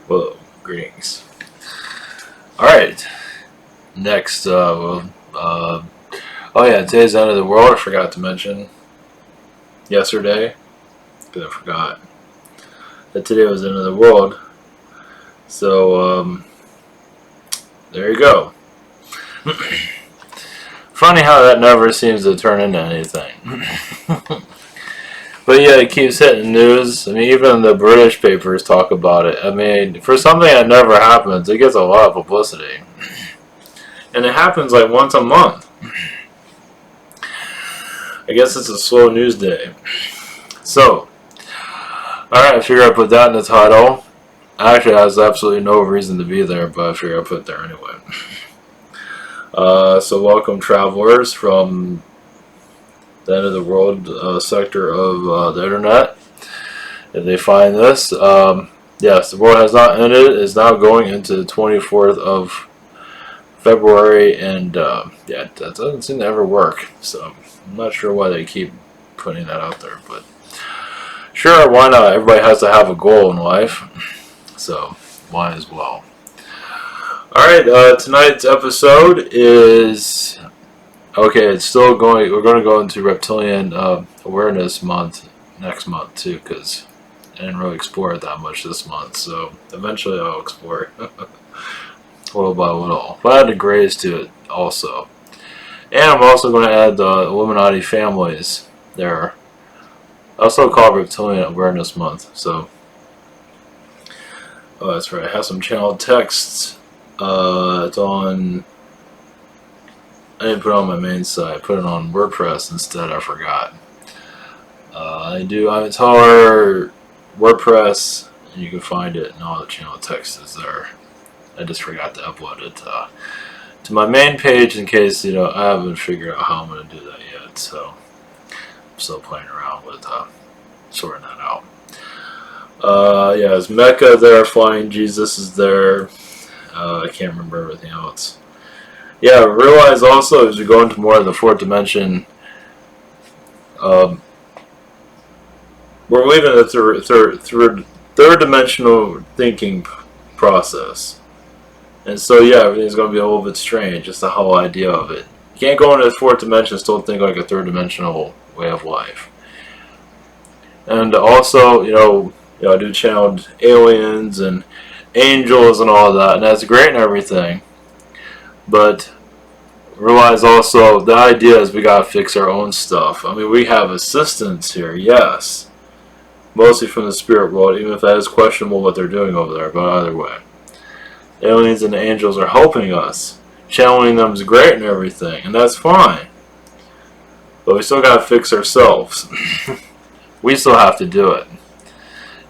Whoa, greetings. Alright, next, oh yeah, today's the end of the world. I forgot to mention yesterday, because I forgot that today was the end of the world. So, there you go. Funny how that never seems to turn into anything. But yeah, it keeps hitting news. I mean, even the British papers talk about it. I mean, for something that never happens, it gets a lot of publicity. And it happens like once a month. I guess it's a slow news day. So, alright, I figure I put that in the title. Actually, it has absolutely no reason to be there, but I figure I put it there anyway. So welcome travelers from the end of the world sector of the internet. If they find this, yes, the world has not ended. It's now going into the 24th of February, and yeah, that doesn't seem to ever work. So I'm not sure why they keep putting that out there, but sure, why not? Everybody has to have a goal in life, so why as well. Alright, tonight's episode is, okay, it's still going, we're going to go into Reptilian Awareness Month next month too, because I didn't really explore it that much this month, so eventually I'll explore it little by little. But I had to graze to it also. And I'm also going to add the Illuminati families there. I also call it Reptilian Awareness Month, so. Oh, that's right, I have some channel texts. It's on, I didn't put it on my main site, I put it on WordPress instead, I forgot. I do Avatar, WordPress, and you can find it, and all the channel text is there. I just forgot to upload it to my main page in case, you know, I haven't figured out how I'm going to do that yet, so I'm still playing around with sorting that out. Yeah, it's Mecca there, Flying Jesus is there. I can't remember everything else. Yeah, realize also as we go into more of the fourth dimension, we're leaving the third dimensional thinking process. And so yeah, everything's going to be a little bit strange, just the whole idea of it. You can't go into the fourth dimension and still think like a third dimensional way of life. And also, you know, I do channel aliens and angels and all that, and that's great and everything, but realize also the idea is we gotta fix our own stuff. I mean, we have assistance here, yes, mostly from the spirit world, even if that is questionable what they're doing over there, but either way, aliens and angels are helping us. Channeling them is great and everything, and that's fine, but we still gotta fix ourselves. We still have to do it.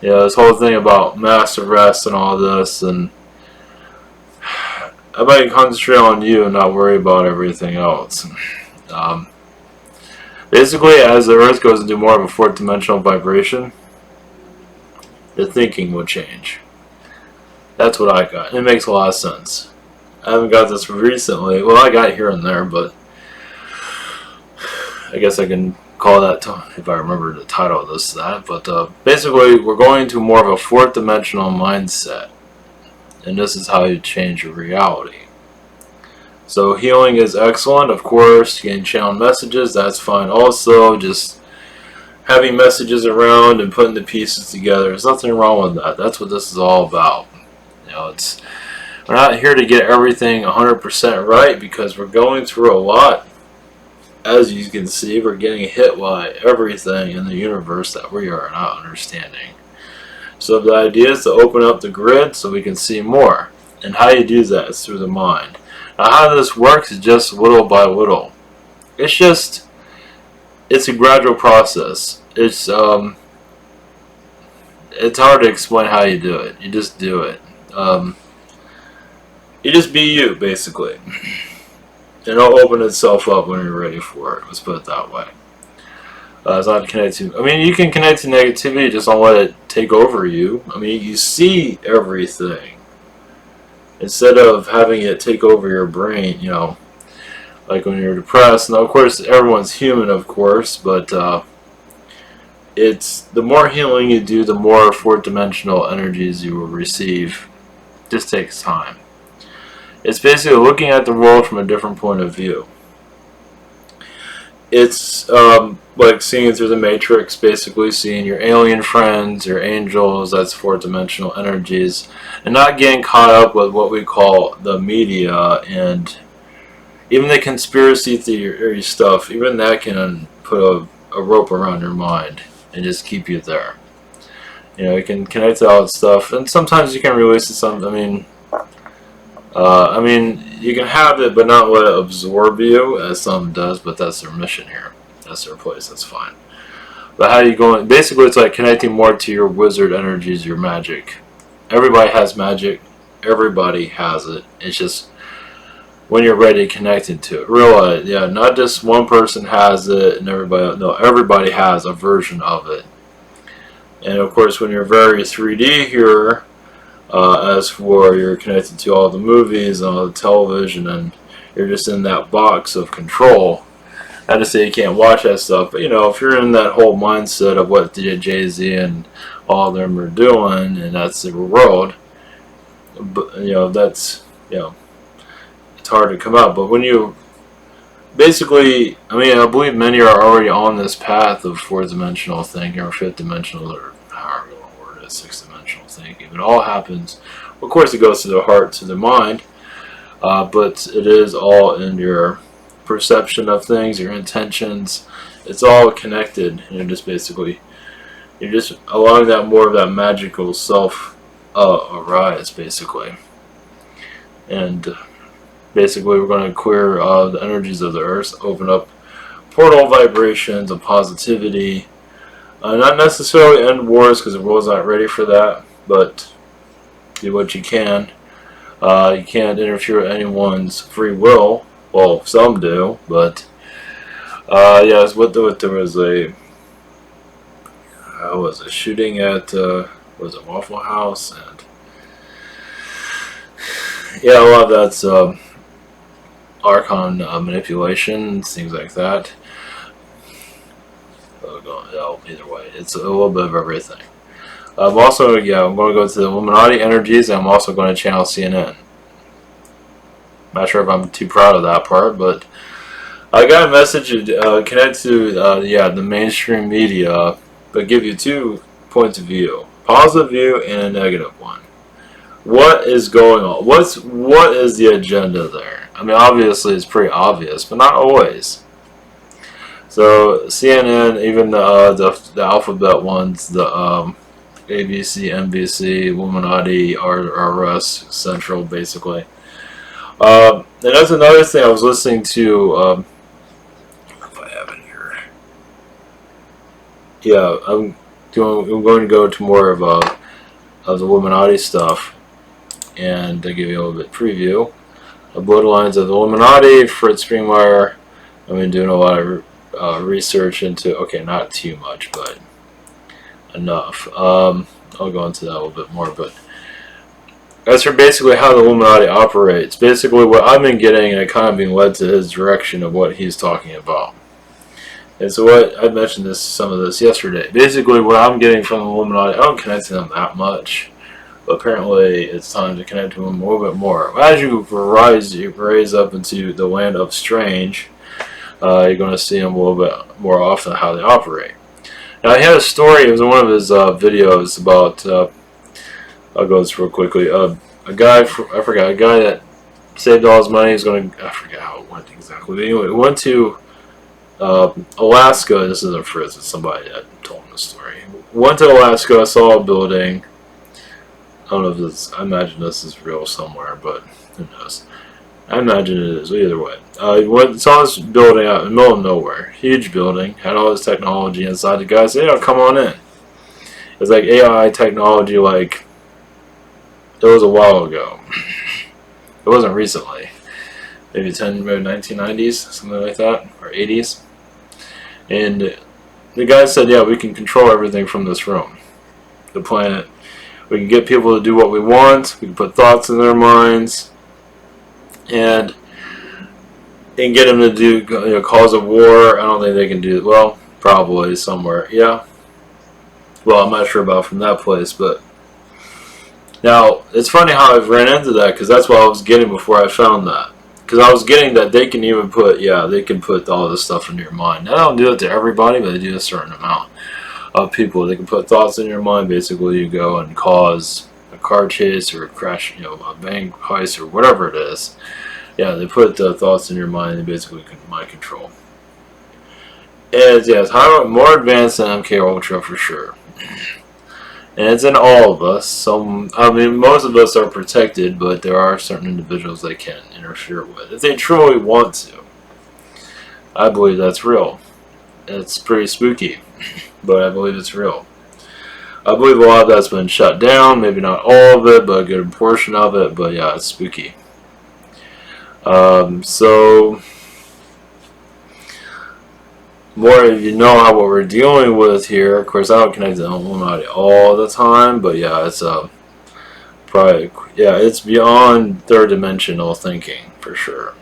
You know, this whole thing about mass arrest and all this, and I might concentrate on you and not worry about everything else. Basically, as the Earth goes into more of a fourth dimensional vibration, the thinking will change. That's what I got. It makes a lot of sense. I haven't got this recently. Well, I got it here and there, but I guess I can call that, if I remember the title of this, that, but basically we're going to more of a fourth dimensional mindset, and this is how you change your reality. So healing is excellent, of course. You can channel messages, that's fine also. Just having messages around and putting the pieces together, there's nothing wrong with that. That's what this is all about. You know, we're not here to get everything 100% right, because we're going through a lot. As you can see, we're getting hit by everything in the universe that we are not understanding. So the idea is to open up the grid so we can see more. And how you do that is through the mind. Now how this works is just little by little. It's a gradual process. It's hard to explain how you do it. You just do it. You just be you, basically. And it'll open itself up when you're ready for it. Let's put it that way. It's not connected to. I mean, you can connect to negativity, just don't let it take over you. I mean, you see everything instead of having it take over your brain. You know, like when you're depressed. Now, of course, everyone's human, of course, but it's the more healing you do, the more fourth dimensional energies you will receive. It just takes time. It's basically looking at the world from a different point of view. It's like seeing through the matrix, basically seeing your alien friends, your angels, that's fourth dimensional energies, and not getting caught up with what we call the media and even the conspiracy theory stuff. Even that can put a rope around your mind and just keep you there. You know, you can connect to all that stuff, and sometimes you can release it. I mean, you can have it, but not let it absorb you, as some does. But that's their mission here. That's their place. That's fine. But how are you going? Basically, it's like connecting more to your wizard energies, your magic. Everybody has magic. Everybody has it. It's just when you're ready, connected to it. Realize, yeah, not just one person has it, and everybody. No, everybody has a version of it. And of course, when you're very 3D here. As for you're connected to all the movies and all the television, and you're just in that box of control. Not to say you can't watch that stuff, but you know, if you're in that whole mindset of what Jay-Z and all of them are doing, and that's the world, but you know, that's, you know, it's hard to come out. But when you basically, I mean, I believe many are already on this path of fourth dimensional thinking or fifth dimensional, or however you want to word it, sixth dimensional thinking. It all happens. Of course, it goes to the heart, to the mind, but it is all in your perception of things, your intentions. It's all connected. And you're just allowing that more of that magical self arise, basically. And basically, we're going to clear the energies of the earth, open up portal vibrations of positivity. Not necessarily end wars, because the world's not ready for that, but do what you can. You can't interfere with anyone's free will. Well, some do, but yes, there was a shooting at was it Waffle House, and yeah, a lot of that's Archon manipulation, things like that. Either way, it's a little bit of everything. I'm also, yeah, I'm going to go to the Illuminati energies, and I'm also going to channel CNN. Not sure if I'm too proud of that part, but I got a message connect to the mainstream media, but give you 2 points of view: positive view and a negative one. What is going on? What is the agenda there? I mean, obviously it's pretty obvious, but not always. So CNN, even the alphabet ones, the ABC, NBC, Illuminati, RS Central, basically. And that's another thing I was listening to. If I have it here, yeah, I'm going to go to more of the Illuminati stuff, and to give you a little bit preview. The Bloodlines of the Illuminati, Fritz Springmeier. I've been doing a lot of research into. Okay, not too much, but enough. I'll go into that a little bit more, but as for basically how the Illuminati operates, basically what I've been getting, and kind of being led to his direction of what he's talking about. And so what I mentioned some of this yesterday. Basically, what I'm getting from the Illuminati, I don't connect to them that much, but apparently it's time to connect to them a little bit more. As you raise up into the land of strange, you're going to see them a little bit more often how they operate. Now, he had a story. It was in one of his videos about. I'll go this real quickly. A guy that saved all his money. He's going to. I forget how it went exactly. But anyway, went to Alaska. This isn't Fritz. It's somebody that told him the story. Went to Alaska. Saw a building. I don't know if this. I imagine this is real somewhere, but who knows? I imagine it is. Either way, he saw this building out in the middle of nowhere. Huge building. Had all this technology inside. The guy said, "Yeah, come on in." It's like AI technology. Like it was a while ago. It wasn't recently. Maybe 1990s, something like that, or 80s. And the guy said, "Yeah, we can control everything from this room, the planet. We can get people to do what we want. We can put thoughts in their minds." And get them to do cause a war. I don't think they can do it. Well, probably somewhere. Yeah, Well, I'm not sure about from that place, but now it's funny how I've ran into that, because that's what I was getting before I found that. Because I was getting that they can even put, yeah, they can put all this stuff into your mind. Now, they don't do it to everybody, but they do a certain amount of people. They can put thoughts in your mind. Basically, you go and cause a car chase or a crash, a bank heist or whatever it is. Yeah, they put thoughts in your mind and basically mind control. And yeah, it's more advanced than MK Ultra for sure. And it's in all of us. I mean, most of us are protected, but there are certain individuals they can interfere with if they truly want to. I believe that's real. It's pretty spooky, but I believe it's real. I believe a lot of that's been shut down. Maybe not all of it, but a good portion of it. But yeah, it's spooky. So more if you know how what we're dealing with here. Of course, I don't connect to the Illuminati all the time, but yeah, it's probably, yeah, it's beyond third dimensional thinking for sure.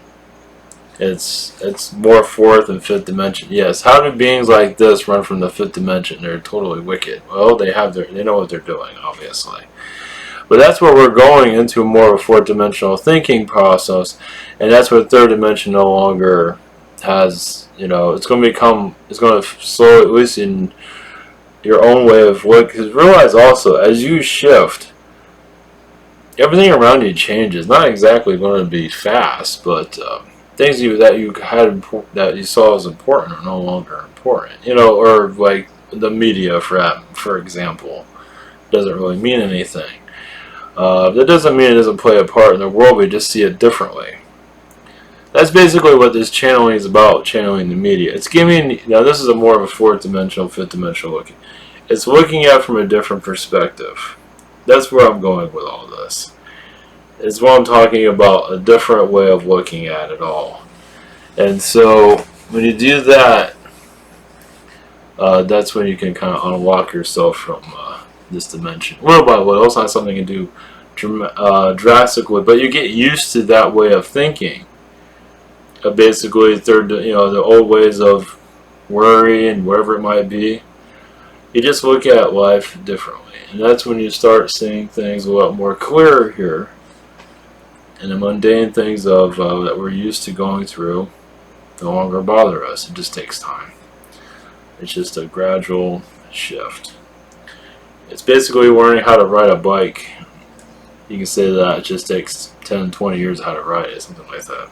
It's more fourth and fifth dimension. Yes, how do beings like this run from the fifth dimension? They're totally wicked. Well, they know what they're doing, obviously. But that's where we're going into more of a fourth dimensional thinking process, and that's where third dimension no longer has, it's going to slowly, at least in your own way of looking, because realize also, as you shift, everything around you changes. Not exactly going to be fast, but things that you saw as important are no longer important. Or like the media, for example, doesn't really mean anything. That doesn't mean it doesn't play a part in the world. We just see it differently. That's basically what this channeling is about, channeling the media. It's giving, now this is more of a fourth dimensional, fifth dimensional looking. It's looking at it from a different perspective. That's where I'm going with all this. It's what I'm talking about, a different way of looking at it all. And so, when you do that, that's when you can kind of unlock yourself from this dimension. Little by little, it's not something you can do drastically, but you get used to that way of thinking. Basically, the old ways of worry and whatever it might be. You just look at life differently, and that's when you start seeing things a lot more clearer here. And the mundane things that we're used to going through no longer bother us. It just takes time. It's just a gradual shift. It's basically learning how to ride a bike. You can say that it just takes 10, 20 years how to ride it, something like that.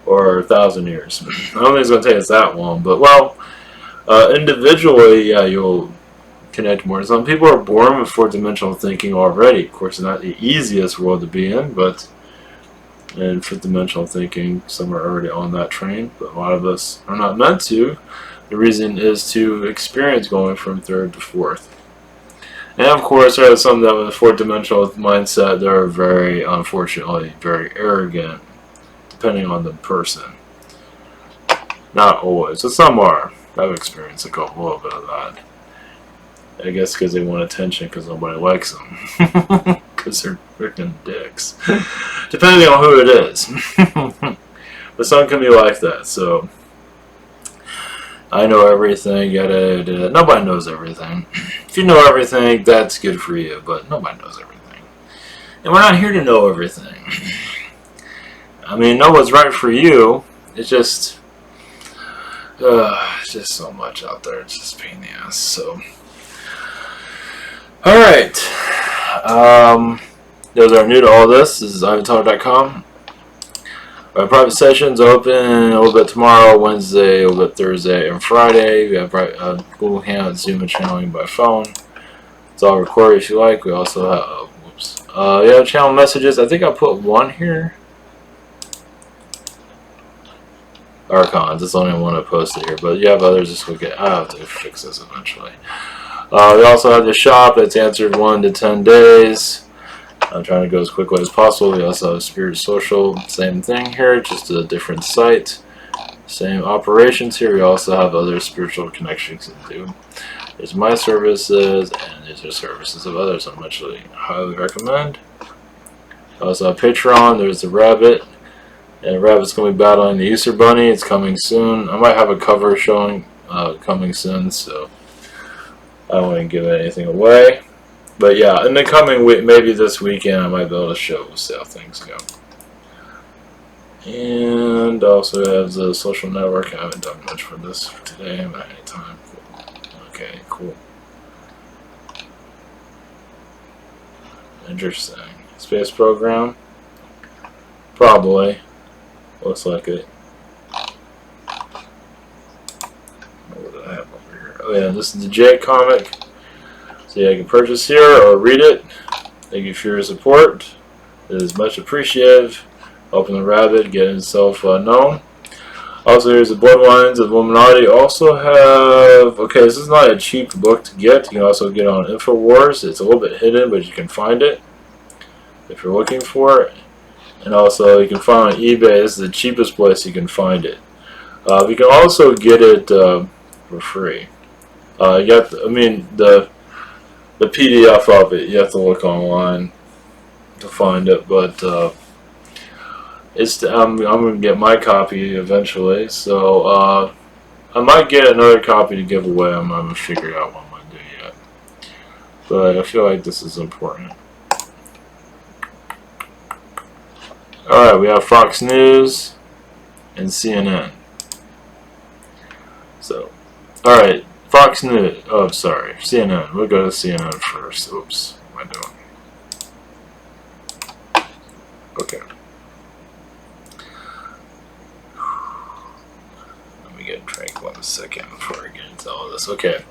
Or 1,000 years. I don't think it's going to take us that long, but well, individually, yeah, you'll connect more. Some people are born with fourth-dimensional thinking already. Of course, it's not the easiest world to be in, but in fifth-dimensional thinking, some are already on that train, but a lot of us are not meant to. The reason is to experience going from third to fourth. And of course, there are some that with a fourth-dimensional mindset that are very, unfortunately, very arrogant, depending on the person. Not always, but some are. I've experienced a little bit of that. I guess because they want attention because nobody likes them. Because they're freaking dicks. Depending on who it is. But some can be like that, so I know everything, yada. Nobody knows everything. If you know everything, that's good for you, but nobody knows everything. And we're not here to know everything. I mean, know what's right for you. It's just so much out there. It's just a pain in the ass. So, alright. Those are new to all this. This is ivantoner.com. Our private sessions open a little bit tomorrow, Wednesday, a little bit Thursday, and Friday. We have Google Hangout, Zoom, and channeling by phone. It's all recorded if you like. We also have, we have channel messages. I think I put one here. Archons, it's the only one I posted here, but you have others. Just look at. I have to fix this eventually. We also have the shop that's answered 1 to 10 days. I'm trying to go as quickly as possible. We also have Spirit Social, same thing here, just a different site. Same operations here. We also have other spiritual connections to do. There's my services, and these are services of others I'm actually highly recommend. Also have Patreon. There's the rabbit. And Rabbit's going to be battling the Easter Bunny. It's coming soon. I might have a cover showing coming soon, so I don't want to give anything away. But yeah, in the coming week, maybe this weekend, I might be able to show. We'll see how things go. And also have the social network. I haven't done much for this for today. I haven't had any time. Okay, cool. Interesting. Space program? Probably. Looks like it. What do I have over here? Oh yeah, this is the J comic. So yeah, you can purchase here or read it. Thank you for your support. It is much appreciated. Helping the rabbit get himself known. Also, here's the Bloodlines of Illuminati. Also have, okay, this is not a cheap book to get. You can also get on InfoWars. It's a little bit hidden, but you can find it if you're looking for it. And also, you can find it on eBay. This is the cheapest place you can find it. You can also get it for free. You got, the PDF of it. You have to look online to find it, but I'm gonna get my copy eventually. So I might get another copy to give away. I'm not gonna figure out what I'm gonna do yet, but I feel like this is important. Alright, we have Fox News and CNN. So, alright, Fox News. Oh, sorry, CNN. We'll go to CNN first. Oops, what am I doing? Okay. Let me get a drink 1 second before I get into all this. Okay.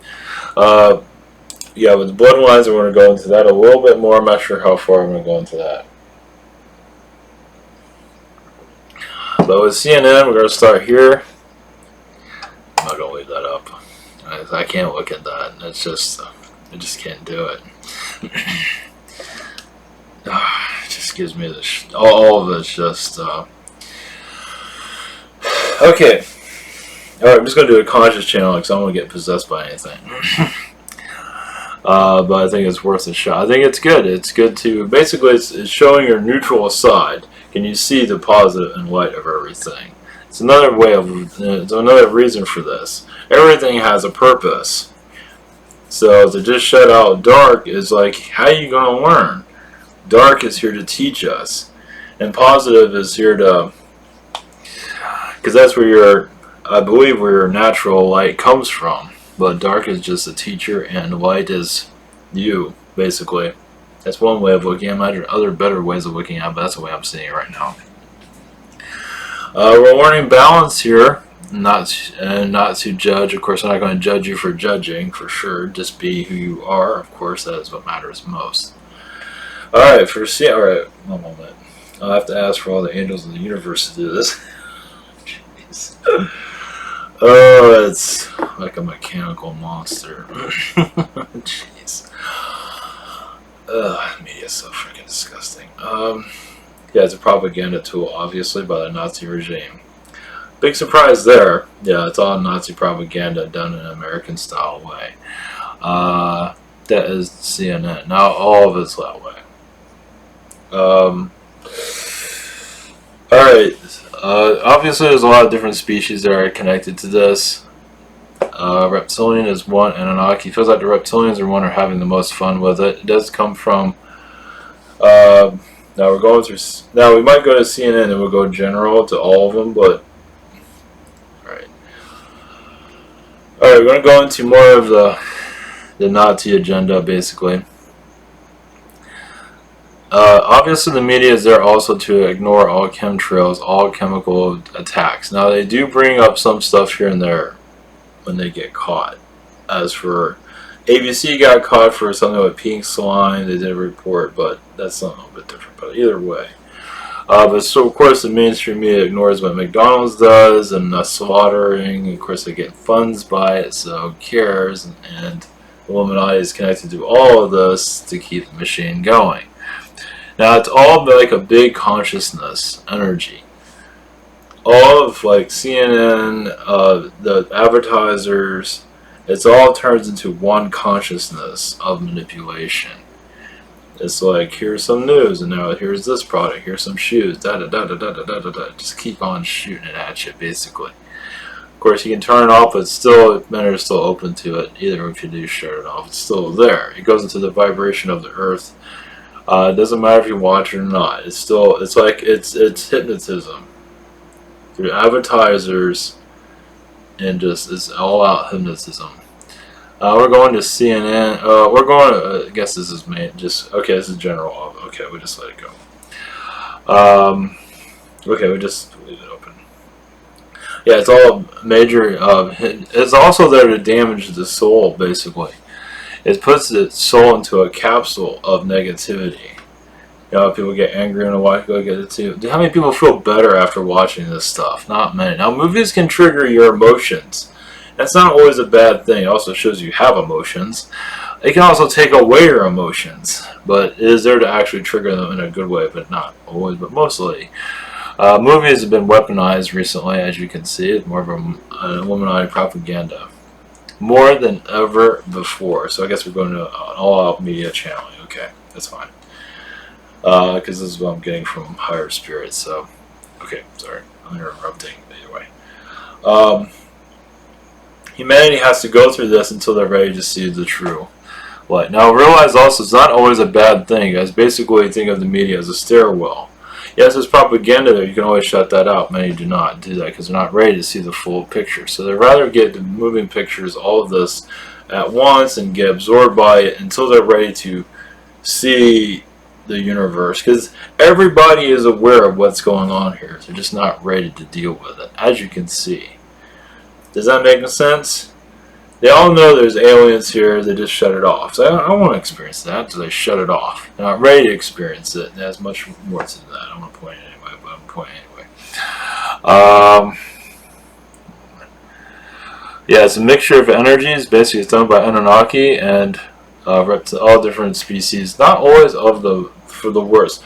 Yeah, with the Bloodlines, we're going to go into that a little bit more. I'm not sure how far I'm going to go into that. But with CNN, we're going to start here. I'm not going to leave that up. I can't look at that. It's just, I just can't do it. It just gives me this. All of it's just. Okay. Alright, I'm just going to do a conscious channel because I don't want to get possessed by anything. But I think it's worth a shot. I think it's good. It's good to. Basically, it's showing your neutral side. Can you see the positive and light of everything? It's another way of, it's another reason for this. Everything has a purpose. So to just shut out dark is like, how are you going to learn? Dark is here to teach us, and positive is here to, because that's where your, I believe, where your natural light comes from. But dark is just a teacher, and light is you, basically. That's one way of looking at it. Imagine other better ways of looking at it, but that's the way I'm seeing it right now. We're learning balance here, not to judge. Of course, I'm not going to judge you for judging, for sure. Just be who you are. Of course, that is what matters most. Alright, alright, one moment. I'll have to ask for all the angels in the universe to do this. Jeez. Oh, it's like a mechanical monster. Jeez. Media is so freaking disgusting. Yeah, it's a propaganda tool, obviously, by the Nazi regime. Big surprise there. Yeah, it's all Nazi propaganda done in an American-style way. That is CNN. Now, all of it's that way. Alright. Obviously, there's a lot of different species that are connected to this. Reptilian is one. Anunnaki feels like the reptilians are one are having the most fun with it. It does come from. Now we're going through. Now we might go to CNN and we'll go general to all of them, but alright. Alright, we're going to go into more of the Nazi agenda, basically. Obviously, the media is there also to ignore all chemtrails, all chemical attacks. Now, they do bring up some stuff here and there when they get caught. As for ABC got caught for something with pink slime, they did a report, but that's something a little bit different. But either way. But so, of course, the mainstream media ignores what McDonald's does and the slaughtering. Of course, they get funds by it, so who cares? And Illuminati is connected to all of this to keep the machine going. Now, it's all like a big consciousness energy. All of like CNN, the advertisers, it's all turns into one consciousness of manipulation. It's like, here's some news, and now here's this product, here's some shoes, da da da da da da da da. Just keep on shooting it at you, basically. Of course, you can turn it off, but still, men are still open to it. Either if you do shut it off, it's still there. It goes into the vibration of the earth. It doesn't matter if you watch it or not. It's still, it's hypnotism through advertisers, and just it's all out hypnotism. We're going to CNN. We're going to, I guess this is main. Just okay. This is general. Okay, we just let it go. Okay, we just leave it open. Yeah, it's all major. It's also there to damage the soul, basically. It puts the soul into a capsule of negativity. You know, people get angry and watch go get it too. How many people feel better after watching this stuff? Not many. Now, movies can trigger your emotions. That's not always a bad thing. It also shows you have emotions. It can also take away your emotions, but it is there to actually trigger them in a good way, but not always, but mostly. Movies have been weaponized recently, as you can see. It's more of an Illuminati propaganda. More than ever before. So I guess we're going to an all-out media channel. Okay, that's fine. Because this is what I'm getting from higher spirits. So, okay, sorry. I'm interrupting either way. Humanity has to go through this until they're ready to see the true light. Now, realize also it's not always a bad thing, guys. Basically, think of the media as a stairwell. Yes, there's propaganda there. You can always shut that out. Many do not do that because they're not ready to see the full picture. So they rather get the moving pictures, all of this, at once and get absorbed by it until they're ready to see the universe. Because everybody is aware of what's going on here. They're just not ready to deal with it, as you can see. Does that make sense? They all know there's aliens here. They just shut it off. So I don't want to experience that, so they shut it off. They're not ready to experience it. There's much more to that. I'm going to point it anyway, but I'm pointing anyway. Yeah, it's a mixture of energies. Basically, it's done by Anunnaki and all different species. Not always for the worst.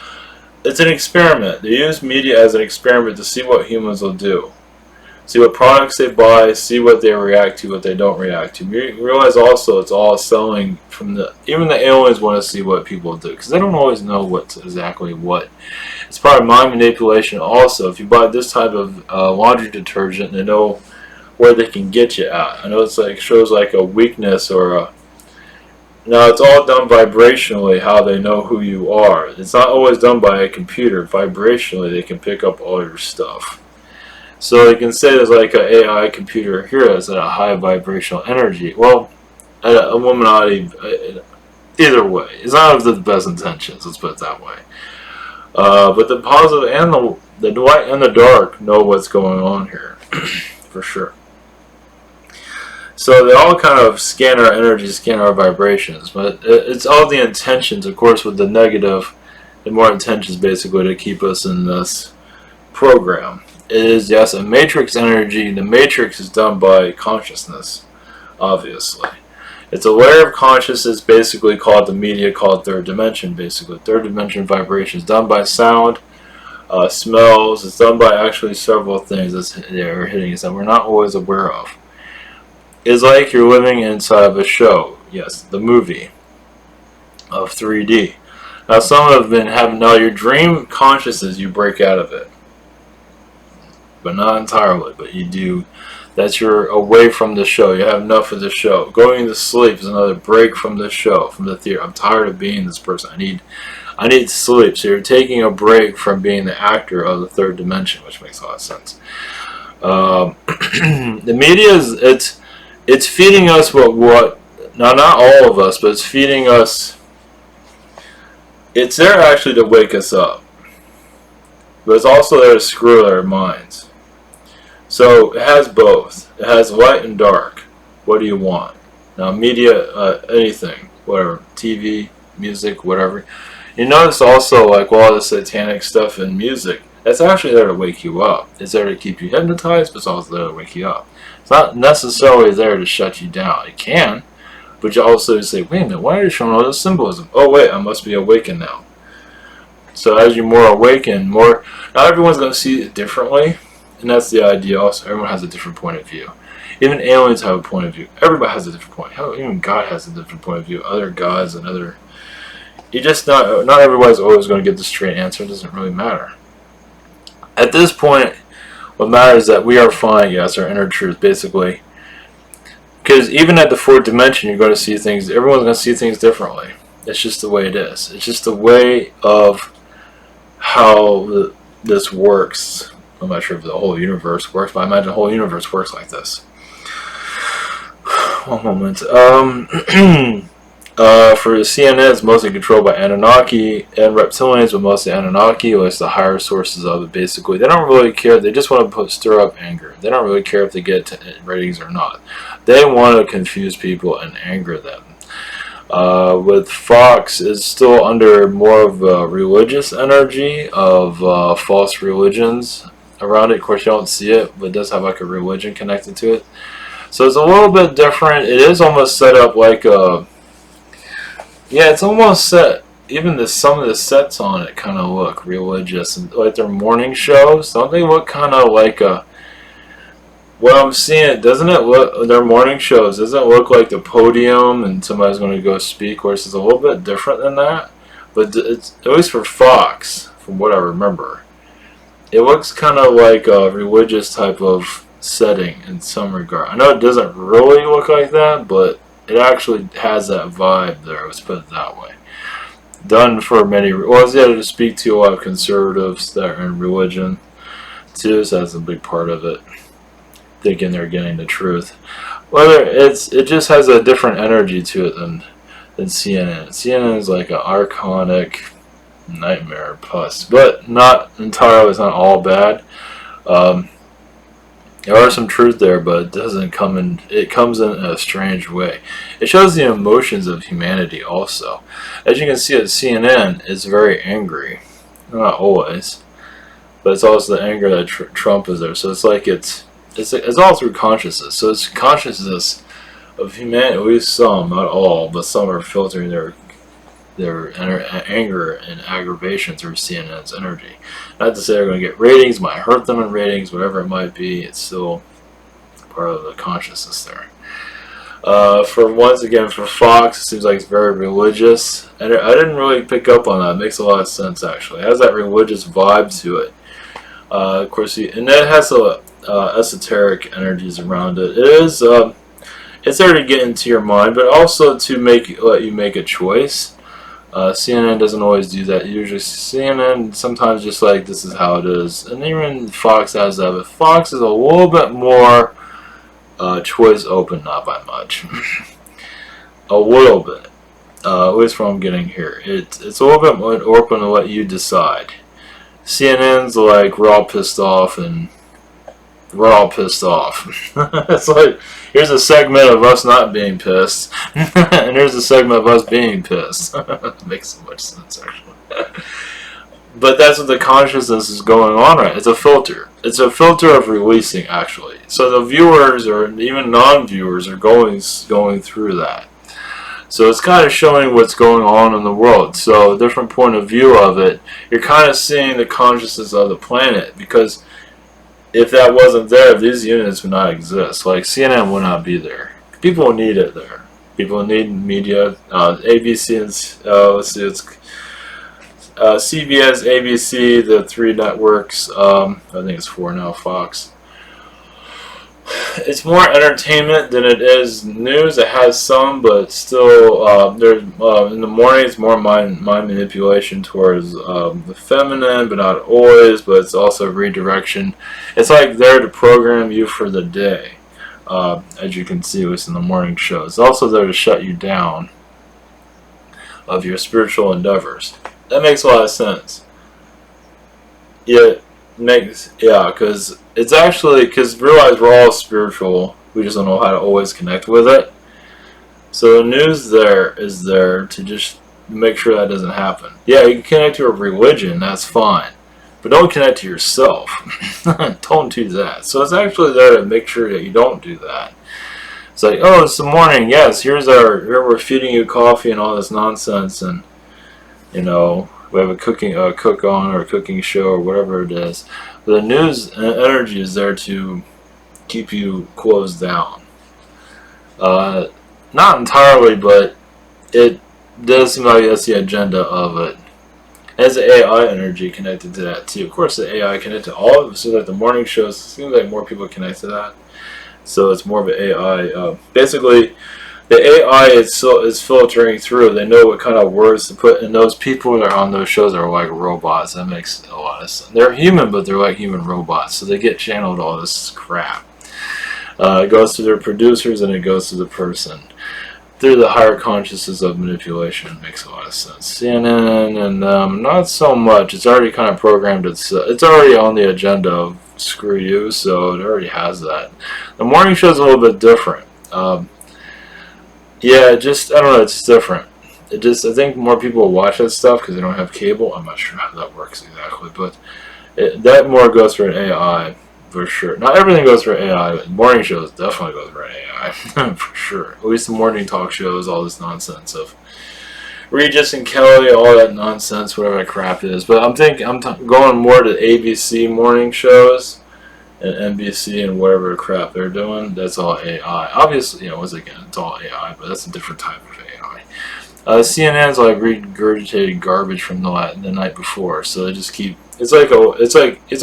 It's an experiment. They use media as an experiment to see what humans will do. See what products they buy, see what they react to, what they don't react to. You realize also it's all selling from even the aliens want to see what people do because they don't always know exactly what. It's part of mind manipulation also. If you buy this type of laundry detergent, they know where they can get you at. I know it's like shows like a weakness or a. Now it's all done vibrationally how they know who you are. It's not always done by a computer. Vibrationally they can pick up all your stuff. So you can say there's like an AI computer here that's at a high vibrational energy. Well, a Illuminati, either way, it's not of the best intentions. Let's put it that way. But the positive and the light and the dark know what's going on here, for sure. So they all kind of scan our energy, scan our vibrations, but it's all the intentions, of course, with the negative, and more intentions basically to keep us in this program. It is, yes, a matrix energy. The matrix is done by consciousness, obviously. It's a layer of consciousness, basically called the media, called third dimension, basically. Third dimension vibrations done by sound, smells. It's done by actually several things they're hitting us that we're not always aware of. It's like you're living inside of a show. Yes, the movie of 3D. Now, some have been having, now your dream consciousness, you break out of it. But not entirely, but you do. That's you're away from the show. You have enough of the show. Going to sleep is another break from the show, from the theater. I'm tired of being this person. I need sleep. So you're taking a break from being the actor of the third dimension, which makes a lot of sense. The media is it's feeding us what now, not all of us, but it's feeding us. It's there actually to wake us up, but it's also there to screw our minds. So it has both. It has light and dark. What do you want? Now, media, anything, whatever, TV, music, whatever. You notice also, like all the satanic stuff in music, that's actually there to wake you up. It's there to keep you hypnotized, but it's also there to wake you up. It's not necessarily there to shut you down. It can, but you also say, wait a minute, why are you showing all this symbolism? Oh, wait, I must be awakened now. So as you're more awakened, not everyone's going to see it differently. And that's the idea also. Everyone has a different point of view. Even aliens have a point of view. Everybody has a different point. Hell, even God has a different point of view. Other gods and other... You just not everybody's always going to get the straight answer. It doesn't really matter. At this point, What matters is that we are fine, yes, our inner truth, basically. Because even at the fourth dimension, you're going to see things, everyone's going to see things differently. It's just the way it is. It's just the way of how this works. I'm not sure if the whole universe works, but I imagine the whole universe works like this. One moment. For the CNN, it's mostly controlled by Anunnaki and reptilians, but mostly Anunnaki, or it's the higher sources of it, basically. They don't really care. They just want to stir up anger. They don't really care if they get ratings or not. They want to confuse people and anger them. With Fox, it's still under more of a religious energy of false religions around it. Of course, you don't see it, but it does have like a religion connected to it. So it's a little bit different. It is almost set up like a... Yeah, it's almost set. Even some of the sets on it kind of look religious, and like their morning shows. Don't they look kind of like a? What I'm seeing, doesn't it look? Their morning shows doesn't it look like the podium and somebody's going to go speak. Whereas it's a little bit different than that. But it's at least for Fox, from what I remember, it looks kind of like a religious type of setting in some regard. I know it doesn't really look like that, but it actually has that vibe there, let's put it that way. Done for many, well, it's to speak to a lot of conservatives that are in religion, too, so that's a big part of it, thinking they're getting the truth. Whether it just has a different energy to it than CNN. CNN is like an archonic nightmare plus, but not entirely, it's not all bad. There are some truth there, but it doesn't come in. It comes in a strange way. It shows the emotions of humanity also. As you can see at CNN, it's very angry. Not always, but it's also the anger that Trump is there. So it's like it's all through consciousness. So it's consciousness of humanity. At least some, not all, but some are filtering their anger and aggravation through CNN's energy. Not to say they're going to get ratings, might hurt them in ratings, whatever it might be, it's still part of the consciousness there. Once again, for Fox, it seems like it's very religious. And I didn't really pick up on that. It makes a lot of sense, actually. It has that religious vibe to it. Of course, and it has esoteric energies around it. It's there to get into your mind, but also to let you make a choice. CNN doesn't always do that. Usually CNN sometimes just like, this is how it is. And even Fox has that, but Fox is a little bit more choice open, not by much. A little bit. At least from what I'm getting here. It's a little bit more open to let you decide. CNN's like, we're all pissed off and we're all pissed off. It's like, here's a segment of us not being pissed, and here's a segment of us being pissed. Makes so much sense, actually. But that's what the consciousness is going on, right? It's a filter. It's a filter of releasing, actually. So the viewers or even non-viewers are going through that. So it's kind of showing what's going on in the world. So a different point of view of it, you're kind of seeing the consciousness of the planet, because if that wasn't there, these units would not exist. Like, CNN would not be there. People need it there. People need media. ABC and let's see, it's CBS, ABC, the three networks. I think it's 4 now. Fox. It's more entertainment than it is news. It has some, but still, there's in the morning it's more mind manipulation towards the feminine, but not always. But it's also redirection. It's like there to program you for the day, as you can see, it's in the morning show. It's also there to shut you down of your spiritual endeavors. That makes a lot of sense. Because it's actually, because realize we're all spiritual, we just don't know how to always connect with it. So the news there is there to just make sure that doesn't happen. Yeah, you can connect to a religion, that's fine, but don't connect to yourself. Don't do that. So it's actually there to make sure that you don't do that. It's like, oh, it's the morning. Yes, here we're feeding you coffee and all this nonsense, and you know, we have a cook on or a cooking show or whatever it is. The news energy is there to keep you closed down. Not entirely, but it does seem like that's the agenda of it. Has the AI energy connected to that too. Of course, the AI connected to all of it. So like the morning shows, it seems like more people connect to that. So it's more of an AI. Basically, the AI is filtering through. They know what kind of words to put, and those people that are on those shows are like robots. That makes a lot of sense. They're human, but they're like human robots. So they get channeled all this crap. It goes to their producers, and it goes to the person through the higher consciousness of manipulation. It makes a lot of sense. CNN and not so much. It's already kind of programmed. It's already on the agenda of screw you, so it already has that. The morning show is a little bit different. Yeah, just I don't know. It's different. I think more people watch that stuff because they don't have cable. I'm not sure how that works exactly, but that more goes for an AI. For sure. Not everything goes for AI, but morning shows definitely goes for AI. For sure. At least the morning talk shows, all this nonsense of Regis and Kelly, all that nonsense, whatever that crap is. But I'm going more to ABC morning shows and NBC and whatever crap they're doing. That's all AI. Obviously, once again, it's all AI, but that's a different type of AI. CNN's like regurgitated garbage from the night before, so they just keep. It's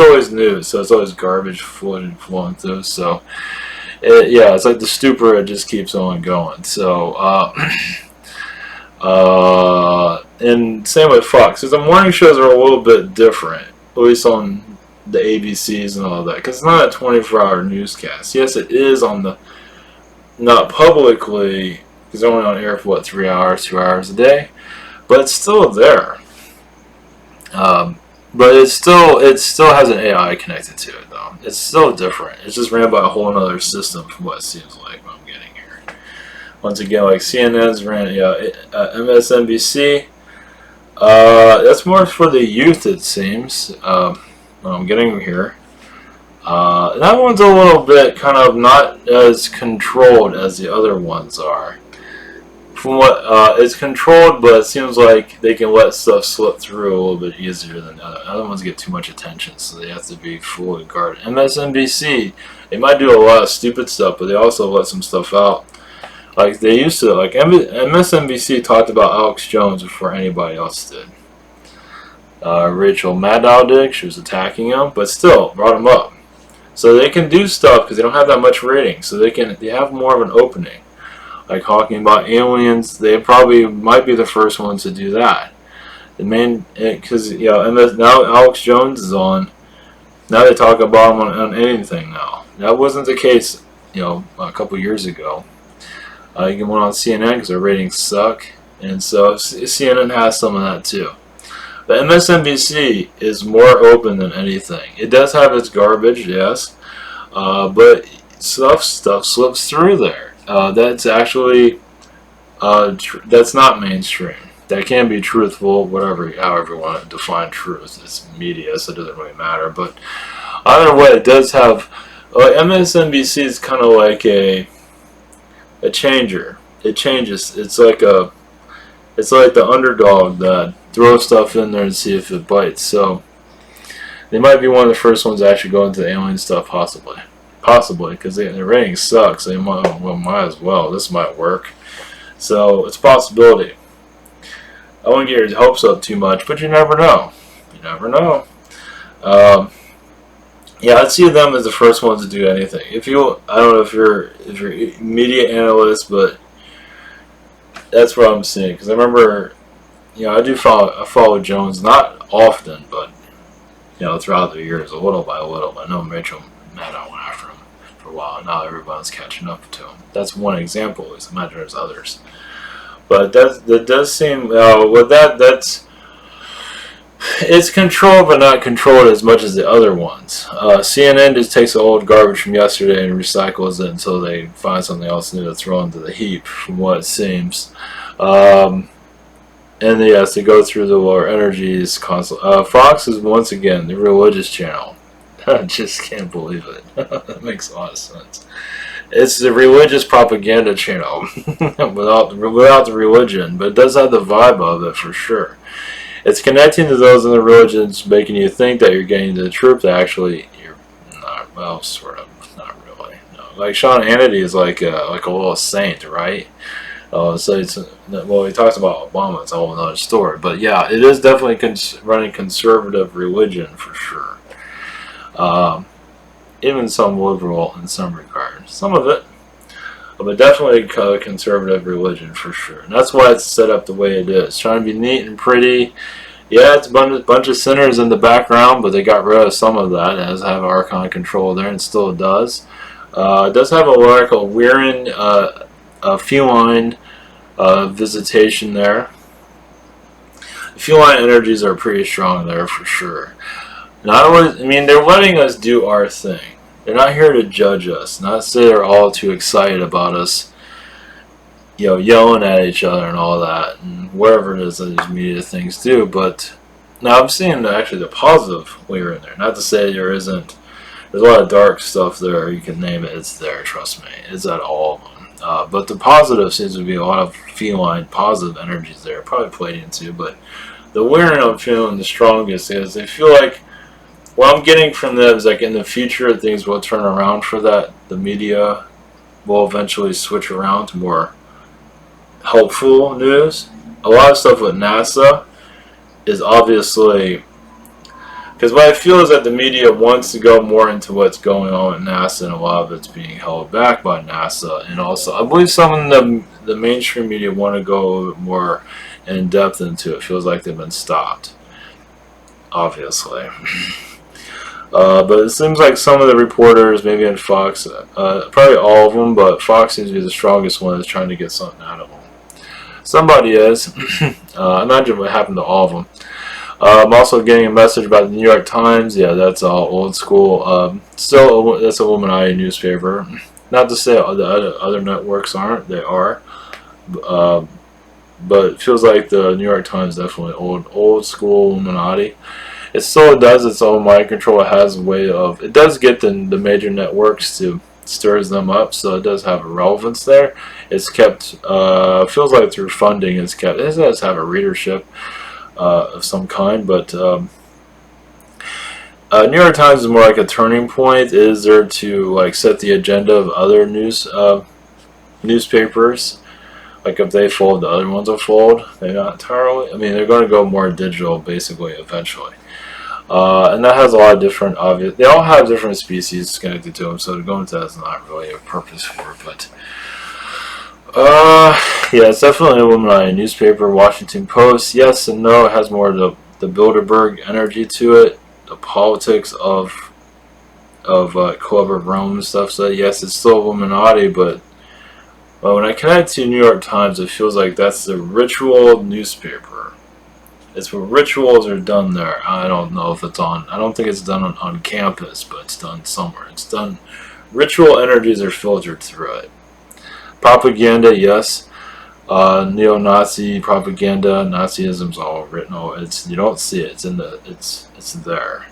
always news, so it's always garbage flowing through. So it's like the stupor. It just keeps on going. So and same with Fox. So the morning shows are a little bit different, at least on the ABCs and all that, because it's not a 24-hour newscast. Yes, it is on the not publicly. It's only on air for 3 hours, 2 hours a day, but it's still there. But it still has an AI connected to it, though. It's still different. It's just ran by a whole other system from what it seems like what I'm getting here. Once again, like CNN's ran, MSNBC. That's more for the youth, it seems. What I'm getting here. That one's a little bit kind of not as controlled as the other ones are. From what it's controlled, but it seems like they can let stuff slip through a little bit easier than the other ones. Get too much attention, so they have to be fully guarded. MSNBC, they might do a lot of stupid stuff, but they also let some stuff out. Like they used to. Like MSNBC talked about Alex Jones before anybody else did. Rachel Maddow did. She was attacking him, but still brought him up. So they can do stuff because they don't have that much rating, so they have more of an opening. Like talking about aliens, they probably might be the first ones to do that. The main, because now Alex Jones is on. Now they talk about him on anything now. That wasn't the case, a couple years ago. You can went on CNN because their ratings suck, and so CNN has some of that too. But MSNBC is more open than anything. It does have its garbage, yes, but stuff slips through there. That's actually that's not mainstream. That can be truthful, however you want to define truth. It's media, so it doesn't really matter. But either way, it does have. MSNBC is kind of like a changer. It changes. It's like the underdog that throws stuff in there and see if it bites. So they might be one of the first ones to actually go into the alien stuff, possibly, because their ratings suck. So they might as well. This might work. So it's a possibility. I wouldn't get your hopes up too much, but you never know. You never know. I'd see them as the first ones to do anything. I don't know if you're a media analyst, but that's what I'm seeing. Because I remember, I follow Jones, not often, but throughout the years, a little by little. I know Rachel Maddow went after him for a while. Now everyone's catching up to him. That's one example. At least imagine there's others. But that does seem it's controlled, but not controlled as much as the other ones. CNN just takes the old garbage from yesterday and recycles it until they find something else new to throw into the heap, from what it seems. And yes, they go through the lower energies constantly. Fox is once again the religious channel. I just can't believe it. That makes a lot of sense. It's the religious propaganda channel without the religion, but it does have the vibe of it for sure. It's connecting to those in the religions, making you think that you're getting to the truth. That actually you're not. Well, sort of, not really. No. Like Sean Hannity is like a little saint, right? So it's, well, he talks about Obama. It's a whole another story. But yeah, it is definitely running conservative religion for sure. Um, Even some liberal in some regards. Some of it, but definitely a conservative religion for sure. And that's why it's set up the way it is. Trying to be neat and pretty. Yeah, it's a bunch of sinners in the background, but they got rid of some of that. It does have Archon control there, and still does. It does have a lot called Weirin, a feline visitation there. The feline energies are pretty strong there for sure. Not always, I mean, they're letting us do our thing. They're not here to judge us. Not to say they're all too excited about us, yelling at each other and all that, and whatever it is that these media things do. But now I'm seeing actually the positive layer in there. Not to say there isn't. There's a lot of dark stuff there. You can name it. It's there. Trust me. It's at all of them. But the positive seems to be a lot of feline positive energies there. Probably played into, but the wearing I'm feeling the strongest is they feel like what I'm getting from them is like in the future things will turn around for that. The media will eventually switch around to more helpful news. A lot of stuff with NASA is obviously, because what I feel is that the media wants to go more into what's going on at NASA, and a lot of it's being held back by NASA. And also, I believe some of the mainstream media want to go a little bit more in depth into it. Feels like they've been stopped, obviously. But it seems like some of the reporters, maybe in Fox, probably all of them, but Fox seems to be the strongest one that's trying to get something out of them. Somebody is. Imagine what happened to all of them. I'm also getting a message about the New York Times. Yeah, that's all old school. Still, that's a Illuminati newspaper. Not to say the other networks aren't. They are. But it feels like the New York Times is definitely old school Illuminati. It still does its own mind control. It has a way of, it does get the major networks to stirs them up, so it does have a relevance there. It's kept, feels like through funding, it does have a readership of some kind, but New York Times is more like a turning point. It is there to like set the agenda of other newspapers. Like if they fold, the other ones will fold. They're not entirely. I mean, they're going to go more digital, basically, eventually. And that has a lot of different obvious. They all have different species connected to them, so to go into that is not really a purpose for it. But yeah, it's definitely an Illuminati newspaper. Washington Post, yes and no. It has more of the Bilderberg energy to it, the politics of clever Rome and stuff. So yes, it's still Illuminati, but when I connect to New York Times, it feels like that's the ritual newspaper. It's where rituals are done there. I don't know if it's on. I don't think it's done on campus, but it's done somewhere. It's done. Ritual energies are filtered through it. Propaganda, yes. Neo-Nazi propaganda, Nazism's all written. Oh, it's, you don't see it. It's in the. It's there.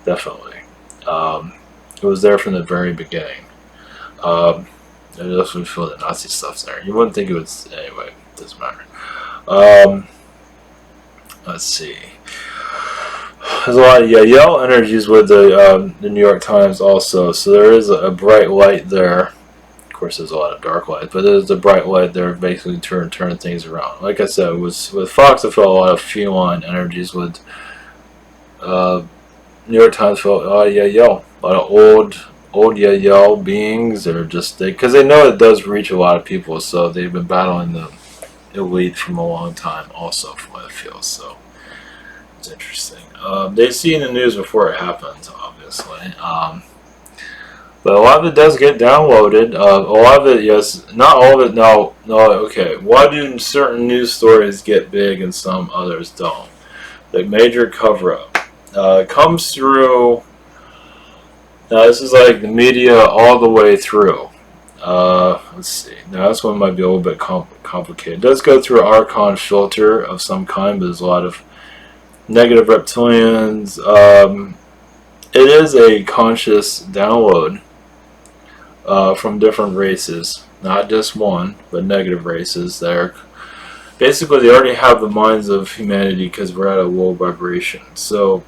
Definitely. It was there from the very beginning. I definitely feel that Nazi stuff's there. You wouldn't think it would. Anyway, it doesn't matter. Let's see. There's a lot of yell energies with the New York Times also. So there is a bright light there. Of course, there's a lot of dark light, but there's a bright light there, basically turn things around. Like I said, with Fox, I felt a lot of feline energies. With New York Times, felt a lot of old yell beings. They're just because they know it does reach a lot of people, so they've been battling the elite from a long time. Also, from what it feels, so it's interesting. They see in the news before it happens, obviously. But a lot of it does get downloaded. A lot of it, yes, not all of it. No, okay. Why do certain news stories get big and some others don't? The major cover-up comes through. Now this is like the media all the way through. Let's see. Now this one might be a little bit complicated. It does go through an Archon filter of some kind, but there's a lot of negative reptilians. It is a conscious download from different races, not just one, but negative races that are basically, they already have the minds of humanity because we're at a low vibration. So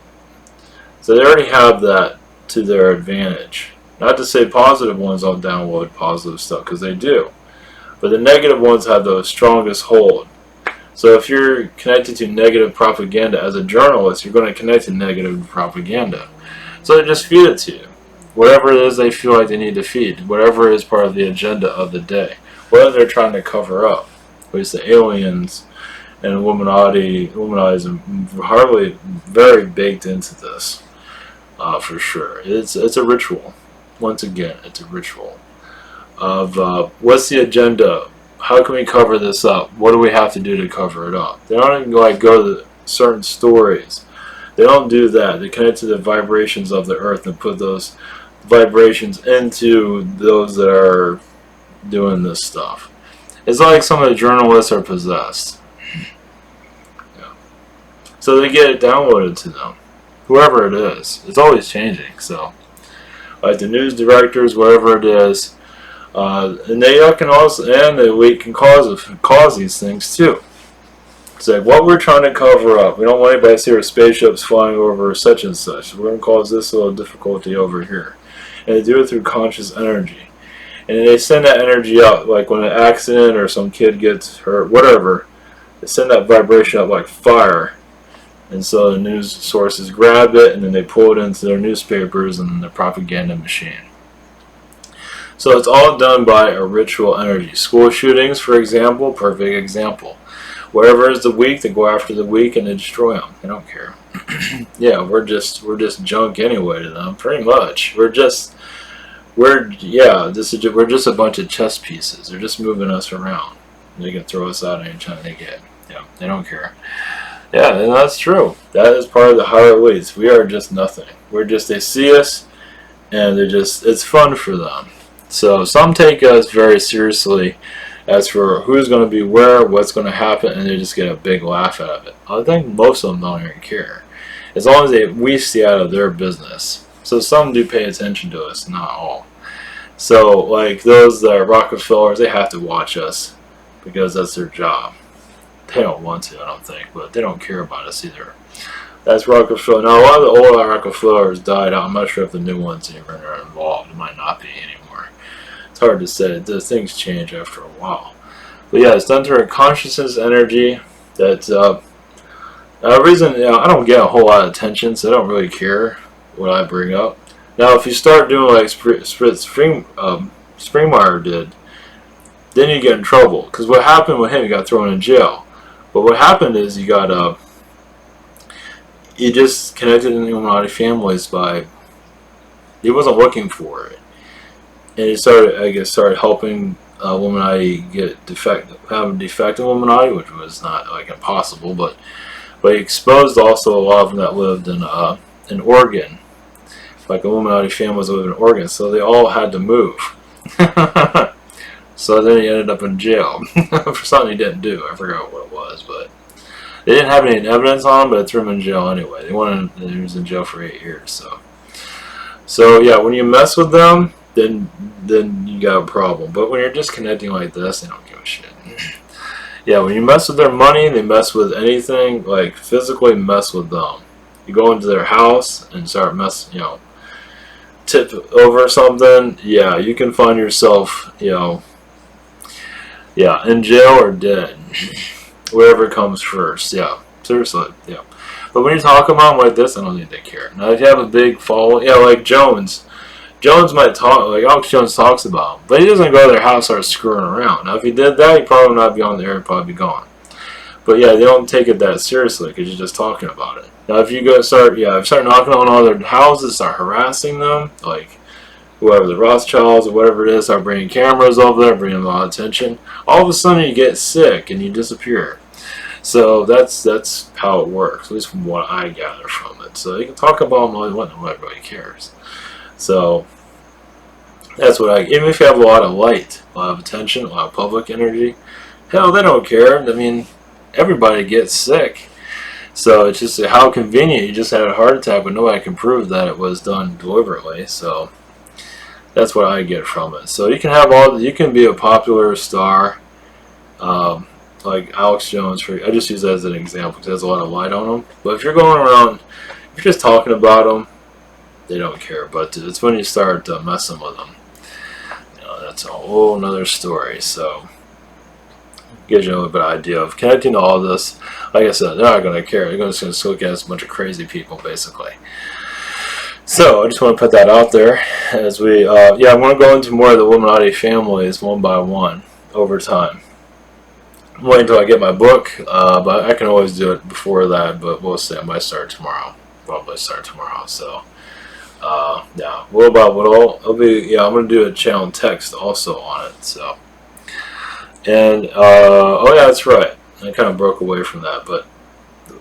they already have that to their advantage. Not to say positive ones don't download positive stuff, because they do. but the negative ones have the strongest hold. So if you're connected to negative propaganda as a journalist, you're going to connect to negative propaganda. So they just feed it to you. Whatever it is they feel like they need to feed. Whatever is part of the agenda of the day. Whatever they're trying to cover up. At least the aliens and Illuminati is hardly very baked into this. For sure. It's a ritual. Once again, it's a ritual. Of what's the agenda? How can we cover this up? What do we have to do to cover it up? They don't even like go to certain stories. They don't do that. They connect to the vibrations of the earth and put those vibrations into those that are doing this stuff. It's like some of the journalists are possessed. Yeah. So they get it downloaded to them. Whoever it is. It's always changing. So, like the news directors, whatever it is. And they can also, and the elite can cause these things too. It's like what we're trying to cover up. We don't want anybody to see our spaceships flying over such and such. We're going to cause this little difficulty over here. And they do it through conscious energy. And they send that energy out, like when an accident or some kid gets hurt, whatever. They send that vibration out like fire. And so the news sources grab it and then they pull it into their newspapers and their propaganda machine. So it's all done by a ritual energy. School shootings, for example, perfect example. Wherever is the weak, they go after the weak and they destroy them. They don't care. Yeah, we're just junk anyway to them, pretty much. We're just a bunch of chess pieces. They're just moving us around. They can throw us out anytime they get. Yeah, they don't care. Yeah, and that's true. That is part of the higher elites. We are just nothing. They see us, and it's fun for them. So some take us very seriously as for who's going to be where, what's going to happen, and they just get a big laugh out of it. I think most of them don't even care. As long as we stay out of their business. So some do pay attention to us, not all. So like those that are Rockefellers, they have to watch us because that's their job. They don't want to, I don't think, but they don't care about us either. That's Rockefeller. Now a lot of the old Rockefellers died out. I'm not sure if the new ones even are involved. It might not be anymore. It's hard to say. Things change after a while. But yeah, it's done through a consciousness energy. That's reason I don't get a whole lot of attention, so I don't really care what I bring up. Now, if you start doing like Springmeyer did, then you get in trouble. Because what happened with him, he got thrown in jail. But what happened is he just connected in the Illuminati families by, he wasn't looking for it. And he started helping Illuminati have a defect Illuminati, which was not like impossible, but he exposed also a lot of them that lived in Oregon, like Illuminati families lived in Oregon, so they all had to move. So then he ended up in jail for something he didn't do. I forgot what it was, but they didn't have any evidence on him, but it threw him in jail anyway. He was in jail for 8 years. So yeah, when you mess with them, then you got a problem. But when you're just connecting like this, they don't give a shit. Yeah, when you mess with their money, they mess with anything, like physically mess with them. You go into their house and start tip over something, yeah, you can find yourself, in jail or dead. Whatever comes first, yeah. Seriously, yeah. But when you talk about them like this, I don't think they care. Now, if you have a big following, like Jones might talk, like Alex Jones talks about them, but he doesn't go to their house and start screwing around. Now, if he did that, he'd probably not be on the air, he'd probably be gone. But yeah, they don't take it that seriously because you're just talking about it. Now, if you start knocking on all their houses, start harassing them, like whoever the Rothschilds or whatever it is, start bringing cameras over there, bringing a lot of attention, all of a sudden you get sick and you disappear. So that's how it works, at least from what I gather from it. So you can talk about them all you want, and nobody cares. So that's what even if you have a lot of light, a lot of attention, a lot of public energy, hell, they don't care. I mean, everybody gets sick. So it's just how convenient. You just had a heart attack, but nobody can prove that it was done deliberately. So that's what I get from it. So you can be a popular star, like Alex Jones. I just use that as an example because it has a lot of light on him. But if you're going around, if you're just talking about them, they don't care. But it's when you start messing with them, that's a whole another story. So gives you a little bit of idea of connecting to all this. Like I said, they're not going to care. They're just going to look at us as a bunch of crazy people, basically. So I just want to put that out there as we, yeah, I want to go into more of the Illuminati families one by one over time. I'm waiting until I get my book, but I can always do it before that, but we'll see. I might start tomorrow. Probably start tomorrow, so. Yeah, what about what it'll be? Yeah, I'm gonna do a channel text also on it. So, and oh yeah, that's right. I kind of broke away from that, but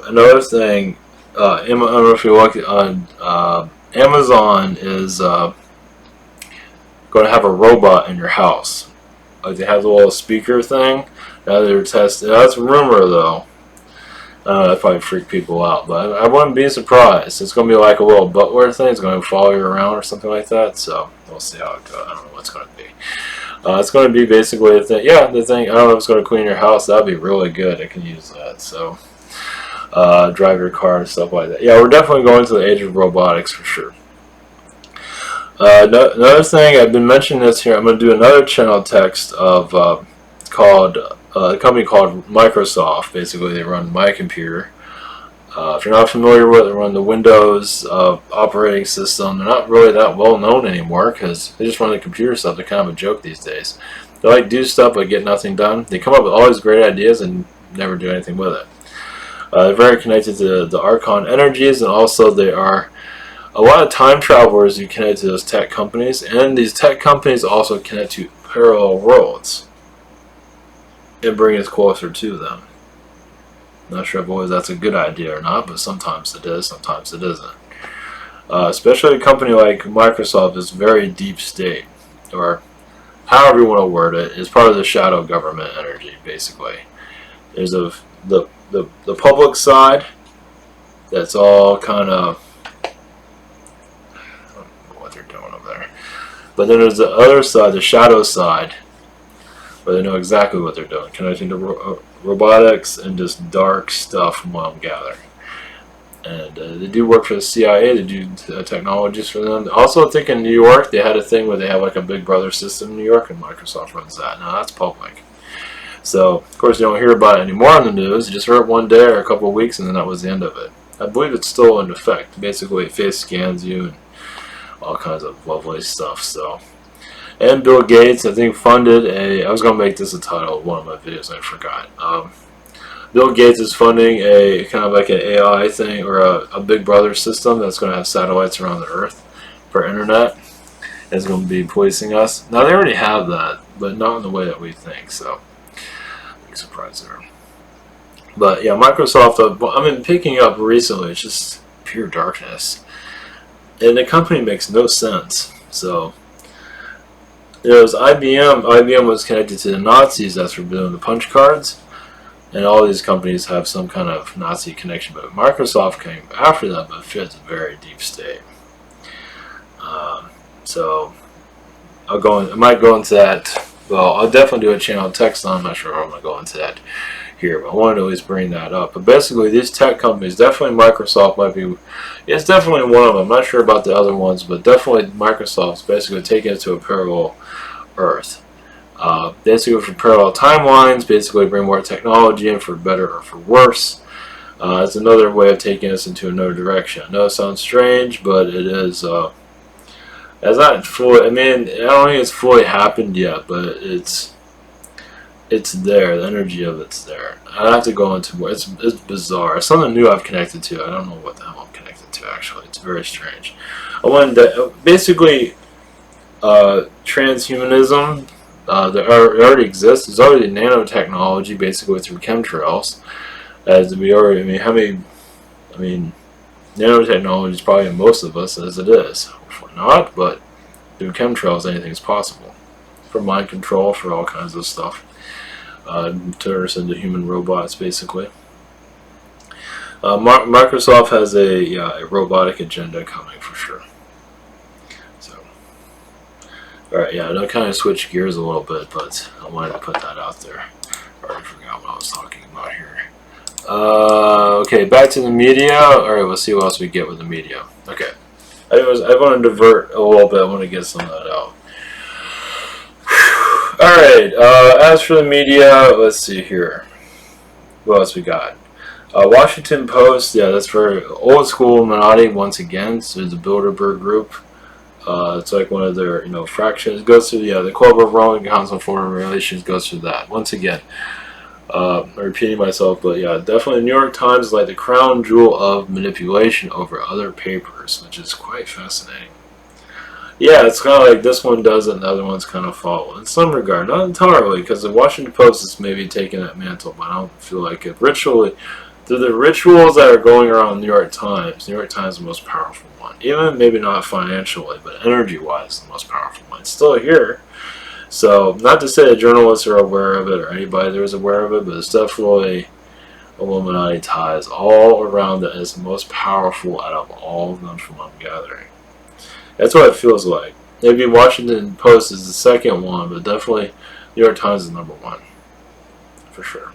another thing, I don't know if you look on Amazon is going to have a robot in your house. Like they have the little speaker thing. Now they're testing. That's a rumor though. That probably freak people out, but I wouldn't be surprised. It's going to be like a little butler thing. It's going to follow you around or something like that. So we'll see how it goes. I don't know what's going to be. It's going to be basically the thing. Yeah, the thing. I don't know if it's going to clean your house. That'd be really good. I can use that. So drive your car and stuff like that. Yeah, we're definitely going to the age of robotics for sure. Another thing, I've been mentioning this here. I'm going to do another channel text of called. A company called Microsoft. Basically, they run my computer. If you're not familiar with it, they run the Windows operating system. They're not really that well known anymore because they just run the computer stuff. They're kind of a joke these days. They like do stuff but get nothing done. They come up with all these great ideas and never do anything with it. They're very connected to the Archon energies, and also they are a lot of time travelers who connect to those tech companies, and these tech companies also connect to parallel worlds and bring us closer to them. Not sure if always that's a good idea or not, but sometimes it is, sometimes it isn't. Especially a company like Microsoft is very deep state, or however you want to word it, is part of the shadow government energy, basically. There's the public side, that's all kind of, I don't know what they're doing over there. But then there's the other side, the shadow side, where they know exactly what they're doing, connecting to robotics and just dark stuff from what I'm gathering. And they do work for the CIA, they do technologies for them. Also, I think in New York, they had a thing where they have like a Big Brother system in New York, and Microsoft runs that. Now, that's public. So, of course, you don't hear about it anymore on the news. You just heard it one day or a couple of weeks, and then that was the end of it. I believe it's still in effect. Basically, it face scans you and all kinds of lovely stuff, so... And Bill Gates, I think, funded a... I was going to make this a title of one of my videos, I forgot. Bill Gates is funding a kind of like an AI thing, or a Big Brother system that's going to have satellites around the Earth for internet. It's going to be policing us. Now, they already have that, but not in the way that we think, so... Big surprise there. But, yeah, Microsoft, I've been picking up recently. It's just pure darkness. And the company makes no sense, so... There was IBM. IBM was connected to the Nazis. That's for doing the punch cards. And all these companies have some kind of Nazi connection. But Microsoft came after that, but fits a very deep state. So I might go into that. Well, I'll definitely do a channel text on. I'm not sure how I'm going to go into that here, but I wanted to at least bring that up. But basically, these tech companies, definitely Microsoft might be, it's definitely one of them. I'm not sure about the other ones, but definitely Microsoft's basically taking it to a parallel Earth. Basically for parallel timelines, basically bring more technology in for better or for worse. It's another way of taking us into another direction. I know it sounds strange, but it is, it's not fully, I mean, I don't think it's fully happened yet, but it's there. The energy of it's there. I have to go into more. It's bizarre. It's something new I've connected to. I don't know what the hell I'm connected to, actually. It's very strange. I wanted to, basically, transhumanism, that already exists. There's already nanotechnology, basically, through chemtrails. As we already, I mean, nanotechnology is probably in most of us as it is. Hopefully not, but through chemtrails, anything's possible. For mind control, for all kinds of stuff. Turn us into human robots, basically. Microsoft has a robotic agenda coming for sure. So, all right, yeah, I kind of switch gears a little bit, but I wanted to put that out there. I already forgot what I was talking about here. Okay, back to the media. All right, we'll see what else we get with the media. Okay, I want to divert a little bit. I want to get some of that out. Alright, as for the media, let's see here. What else we got? Washington Post, yeah, that's very old school Illuminati once again. So the Bilderberg Group. It's like one of their, fractions. It goes through, the Club of Rome Council on Foreign Relations goes through that. Once again, I'm repeating myself, but yeah, definitely the New York Times is like the crown jewel of manipulation over other papers, which is quite fascinating. Yeah, it's kind of like this one does it and the other ones kind of follow. In some regard, not entirely, because the Washington Post is maybe taking that mantle, but I don't feel like it. Ritually, through the rituals that are going around the New York Times is the most powerful one. Even maybe not financially, but energy-wise, the most powerful one. It's still here. So, not to say that journalists are aware of it or anybody there is aware of it, but it's definitely Illuminati ties all around it as the most powerful out of all of them from what I'm gathering. That's what it feels like. Maybe Washington Post is the second one, but definitely New York Times is number one. For sure.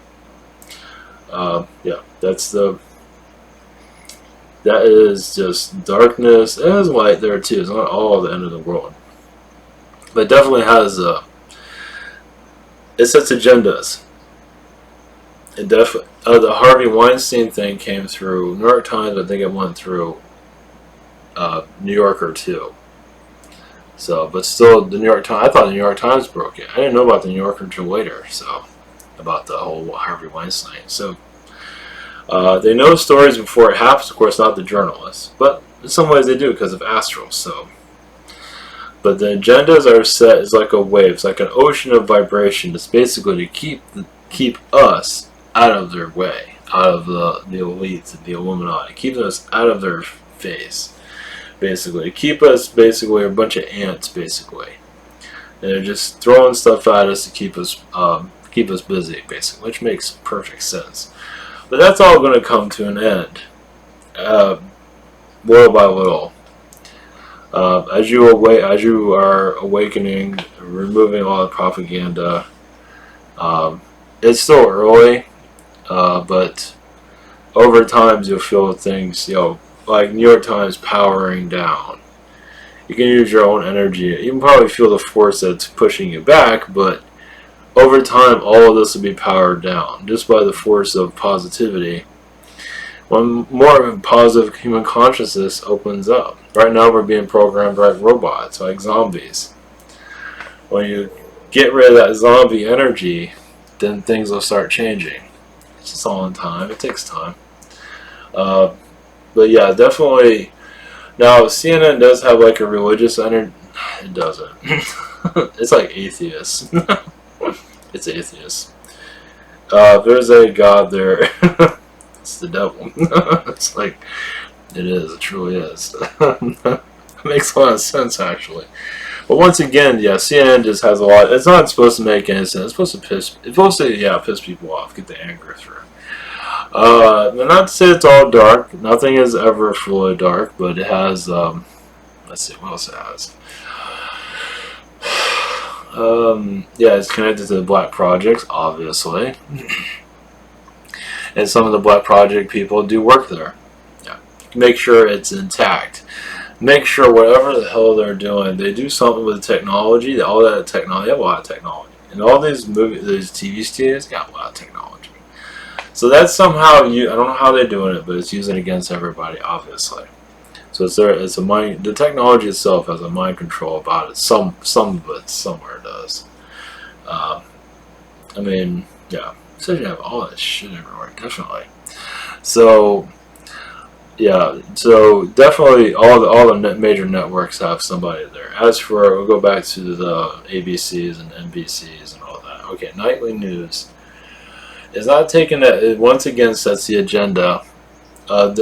Yeah, that is just darkness. There's light there too. It's not all the end of the world. But it definitely has, it sets agendas. It definitely, the Harvey Weinstein thing came through New York Times. I think it went through New Yorker too. So, but still, the New York Times. I thought the New York Times broke it. I didn't know about the New Yorker until later. So, about the whole Harvey Weinstein. So, they know stories before it happens. Of course, not the journalists, but in some ways they do because of Astral. So, but the agendas are set as like a wave. It's like an ocean of vibration. It's basically to keep us out of their way, out of the elites, the Illuminati, keeping us out of their face. Basically, keep us basically a bunch of ants, basically, and they're just throwing stuff at us to keep us busy, basically, which makes perfect sense. But that's all going to come to an end, little by little, as you are awakening, removing all the propaganda. It's still early, but over time you'll feel things, like New York Times powering down. You can use your own energy. You can probably feel the force that's pushing you back, but over time all of this will be powered down just by the force of positivity. When more positive human consciousness opens up. Right now we're being programmed like robots, like zombies. When you get rid of that zombie energy, then things will start changing. It's just all in time. It takes time. But yeah, definitely. Now, CNN does have like a religious energy. It doesn't. It's like atheists. It's atheists. There's a God there. It's the devil. It's like, it is. It truly is. It makes a lot of sense, actually. But once again, yeah, CNN just has a lot. It's not supposed to make any sense. It's supposed to piss people off, get the anger through. Not to say it's all dark. Nothing is ever fully dark, but it has, let's see, what else it has? Yeah, it's connected to the Black Projects, obviously. And some of the Black Project people do work there. Yeah. Make sure it's intact. Make sure whatever the hell they're doing, they do something with technology. All that technology, they have a lot of technology. And all these these TV studios got a lot of technology. So that's somehow, I don't know how they're doing it, but it's using it against everybody, obviously. So it's a mind, the technology itself has a mind control about it. Some of it somewhere does. I mean, yeah. So you have all that shit everywhere, definitely. So, yeah. So definitely all the major networks have somebody there. As for, we'll go back to the ABCs and NBCs and all that. Okay, nightly news. It's not taking that. It once again sets the agenda.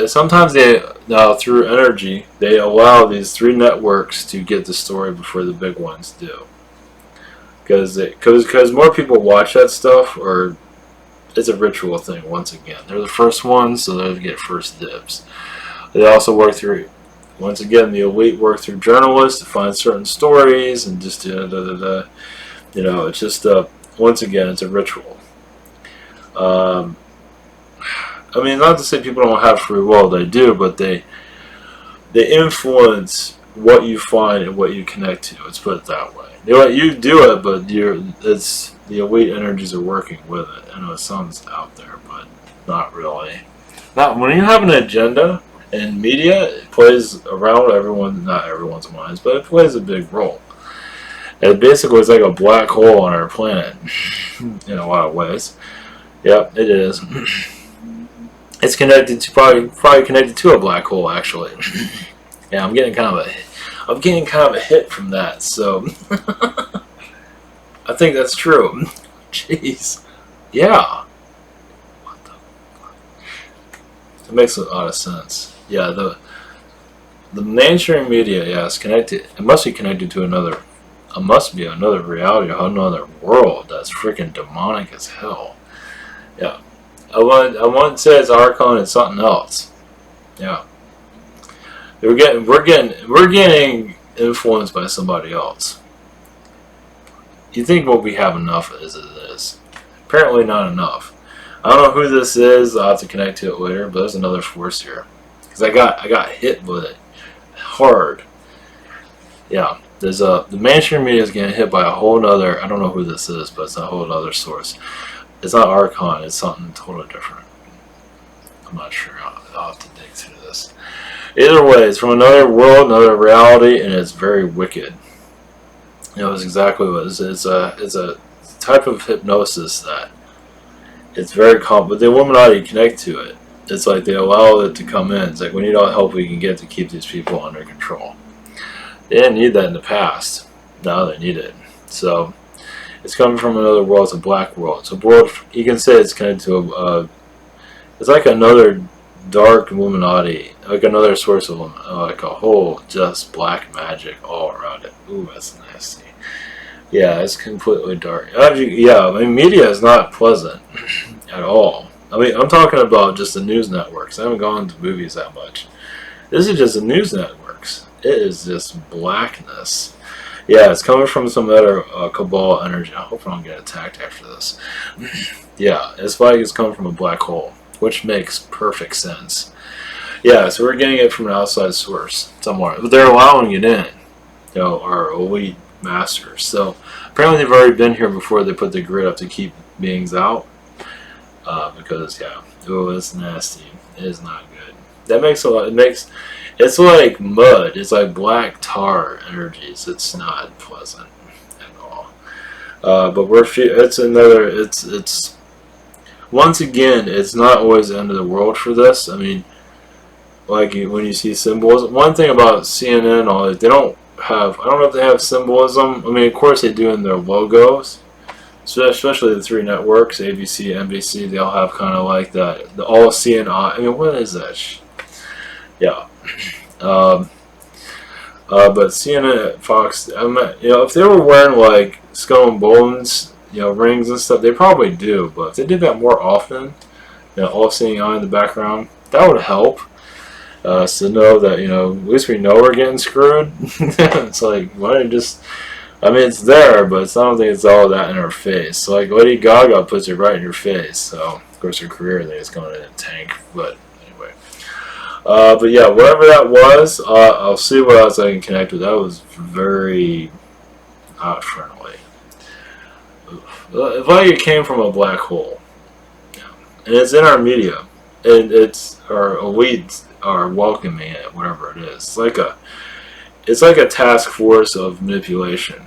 Sometimes through energy, they allow these three networks to get the story before the big ones do. Because more people watch that stuff, or it's a ritual thing. Once again, they're the first ones, so they get first dibs. They also work through. Once again, the elite work through journalists to find certain stories and just it's just once again, it's a ritual. I mean, not to say people don't have free will, they do, but they influence what you find and what you connect to. Let's put it that way. you do it, but it's the elite energies are working with it. I know it sounds out there, but not really. Not when you have an agenda and media, it plays around not everyone's minds, but it plays a big role. It basically is like a black hole on our planet in a lot of ways. Yep, it is. It's connected to probably connected to a black hole actually. Yeah, I'm getting kind of a hit from that. So I think that's true. Jeez. Yeah. What the fuck? It makes a lot of sense. Yeah, the mainstream media, yeah, is connected. It must be connected to another. It must be another reality, another world that's freaking demonic as hell. Yeah. I wouldn't say it's Archon, it's something else. Yeah. We're getting influenced by somebody else. You think what we have enough as it is. Apparently not enough. I don't know who this is, I'll have to connect to it later, but there's another force here. Because I got hit with it hard. Yeah. There's the mainstream media is getting hit by a whole nother, I don't know who this is, but it's a whole other source. It's not Archon, it's something totally different. I'm not sure. I'll have to dig through this. Either way, it's from another world, another reality, and it's very wicked. You know, it's exactly what it is. It's a type of hypnosis that it's very but the Illuminati connect to it. It's like they allow it to come in. It's like we need all the help we can get to keep these people under control. They didn't need that in the past. Now they need it. So it's coming from another world. It's a black world. It's a world. You can say it's connected to it's like another dark Illuminati, like another source of like a whole just black magic all around it. Ooh, that's nasty. Yeah, it's completely dark. Actually, yeah, I mean, media is not pleasant at all. I mean, I'm talking about just the news networks. I haven't gone to movies that much. This is just the news networks. It is just blackness. Yeah, it's coming from some other cabal energy. I hope I don't get attacked after this. Yeah, it's like it's coming from a black hole, which makes perfect sense. Yeah, so we're getting it from an outside source somewhere. But they're allowing it in, you know, our elite masters. So apparently they've already been here before they put the grid up to keep beings out. Because, yeah, oh, it's nasty. It is not good. That makes a lot. It's like mud. It's like black tar energies. It's not pleasant at all. But it's another. It's once again. It's not always the end of the world for this. I mean, like when you see symbols. One thing about CNN, all they don't have. I don't know if they have symbolism. I mean, of course they do in their logos. So especially the three networks, ABC, NBC. They all have kind of like that. The all CNI. I mean, what is that? Yeah. But CNN, Fox, you know, if they were wearing like skull and bones, you know, rings and stuff, they probably do. But if they did that more often, you know, all seeing eye in the background, that would help. So know that, you know, at least we know we're getting screwed. It's like, why don't you just, I mean, it's there, but I don't think it's all that in our face. So, like, Lady Gaga puts it right in your face. So, of course, her career thing is going in a tank, but anyway. But yeah, whatever that was, I'll see what else I can connect with. That was very not friendly. If like it came from a black hole, yeah. And it's in our media, and it's our elites are welcoming it, whatever it is. It's like a task force of manipulation.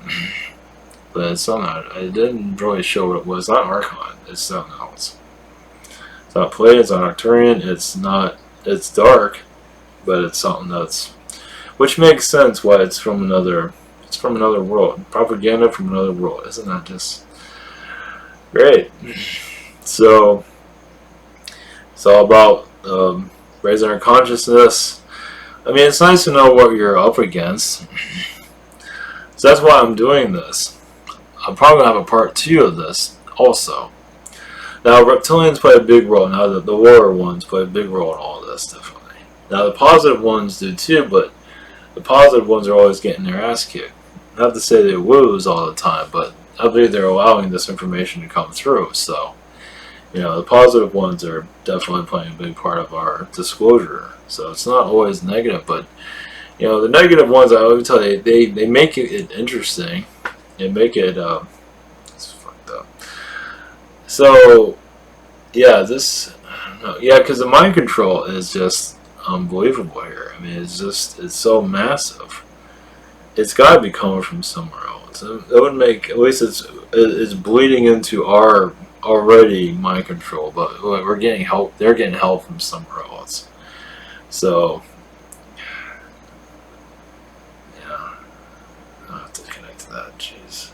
But it's not. I didn't really show what it was. It's not Archon. It's something else. It's not Palladian. It's not Arcturian. It's not. It's dark, but it's something that's, which makes sense why it's from another. It's from another world. Propaganda from another world. Isn't that just great? So it's all about raising our consciousness. I mean, it's nice to know what you're up against. So that's why I'm doing this. I'm probably going to have a part 2 of this also. Now, reptilians play a big role. Now, the warrior ones play a big role in all this, definitely. Now, the positive ones do too, but the positive ones are always getting their ass kicked. Not to say they lose all the time, but I believe they're allowing this information to come through. So, you know, the positive ones are definitely playing a big part of our disclosure. So it's not always negative, but, you know, the negative ones, I would tell you, they make it interesting. and make it it's fucked up. So yeah, this I don't know. Yeah, because the mind control is just unbelievable here. I mean, it's so massive. It's got to be coming from somewhere else. It would make, at least it's bleeding into our already mind control, but we're getting help. They're getting help from somewhere else. So yeah, I have to connect to that. Jeez.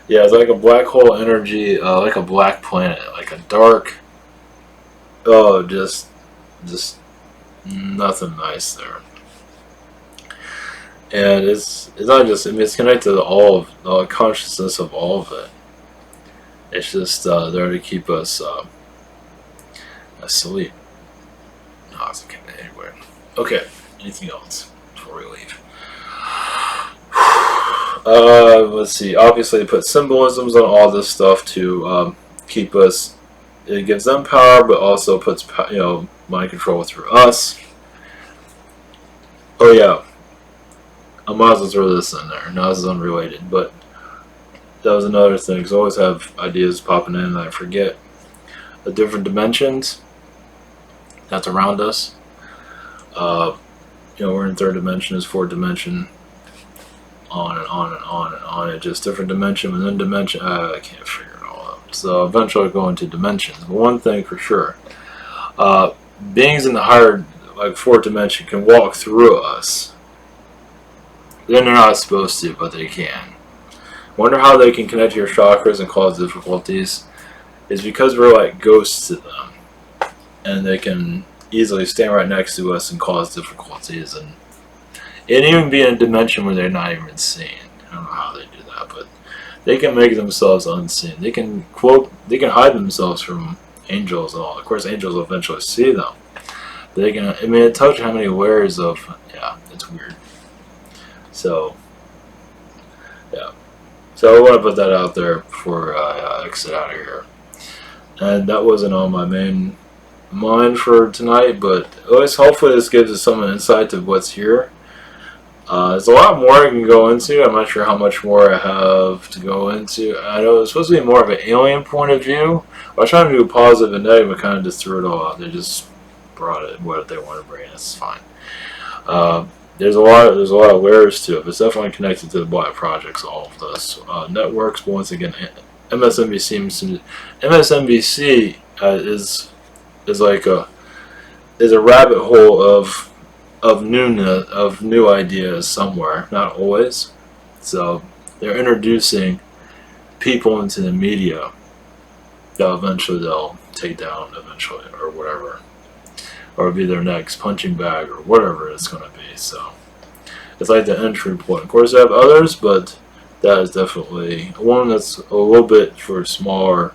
Yeah, it's like a black hole energy, like a black planet, like a dark. Oh, just nothing nice there. And it's not just, I mean, it's connected to all of the consciousness of all of it. It's just there to keep us asleep. No, it's okay. Anyway. Okay, anything else before we leave? Let's see. Obviously, they put symbolisms on all this stuff to keep us. It gives them power, but also puts mind control through us. Oh yeah, I might as well throw this in there. No, this is unrelated, but that was another thing. Because I always have ideas popping in that I forget. The different dimensions that's around us. We're in third dimension, is fourth dimension. On and on and on and on. It's just different dimension within dimension. I can't figure it all out. So eventually I'll go into dimensions. But one thing for sure, beings in the higher, like fourth dimension, can walk through us. Then they're not supposed to, but they can. Wonder how they can connect to your chakras and cause difficulties. It's because we're like ghosts to them, and they can easily stand right next to us and cause difficulties, and even be in a dimension where they're not even seen. I don't know how they do that, but they can make themselves unseen. They can hide themselves from angels and all. Of course, angels will eventually see them. They can. I mean, it tells you how many layers of. Yeah, it's weird. So, yeah. So I want to put that out there before I exit out of here. And that wasn't on my main mind for tonight, but at least hopefully this gives us some insight to what's here. There's a lot more I can go into. I'm not sure how much more I have to go into. I know it's supposed to be more of an alien point of view. I was trying to do positive and negative, but kind of just threw it all out. They just brought it what they want to bring. It's fine. There's a lot of layers to it. It's definitely connected to the Black Projects. All of this networks. But once again, MSNBC is like a rabbit hole of new ideas somewhere. Not always. So they're introducing people into the media that eventually they'll take down eventually, or whatever, or be their next punching bag, or whatever it's going to be. So it's like the entry point. Of course, they have others, but that is definitely one that's a little bit for smaller,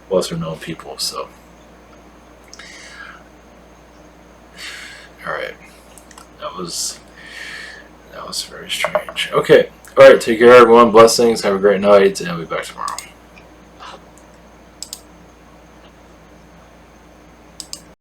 lesser known people. So, all right, that was very strange. Okay, all right, take care, everyone. Blessings. Have a great night, and I'll be back tomorrow.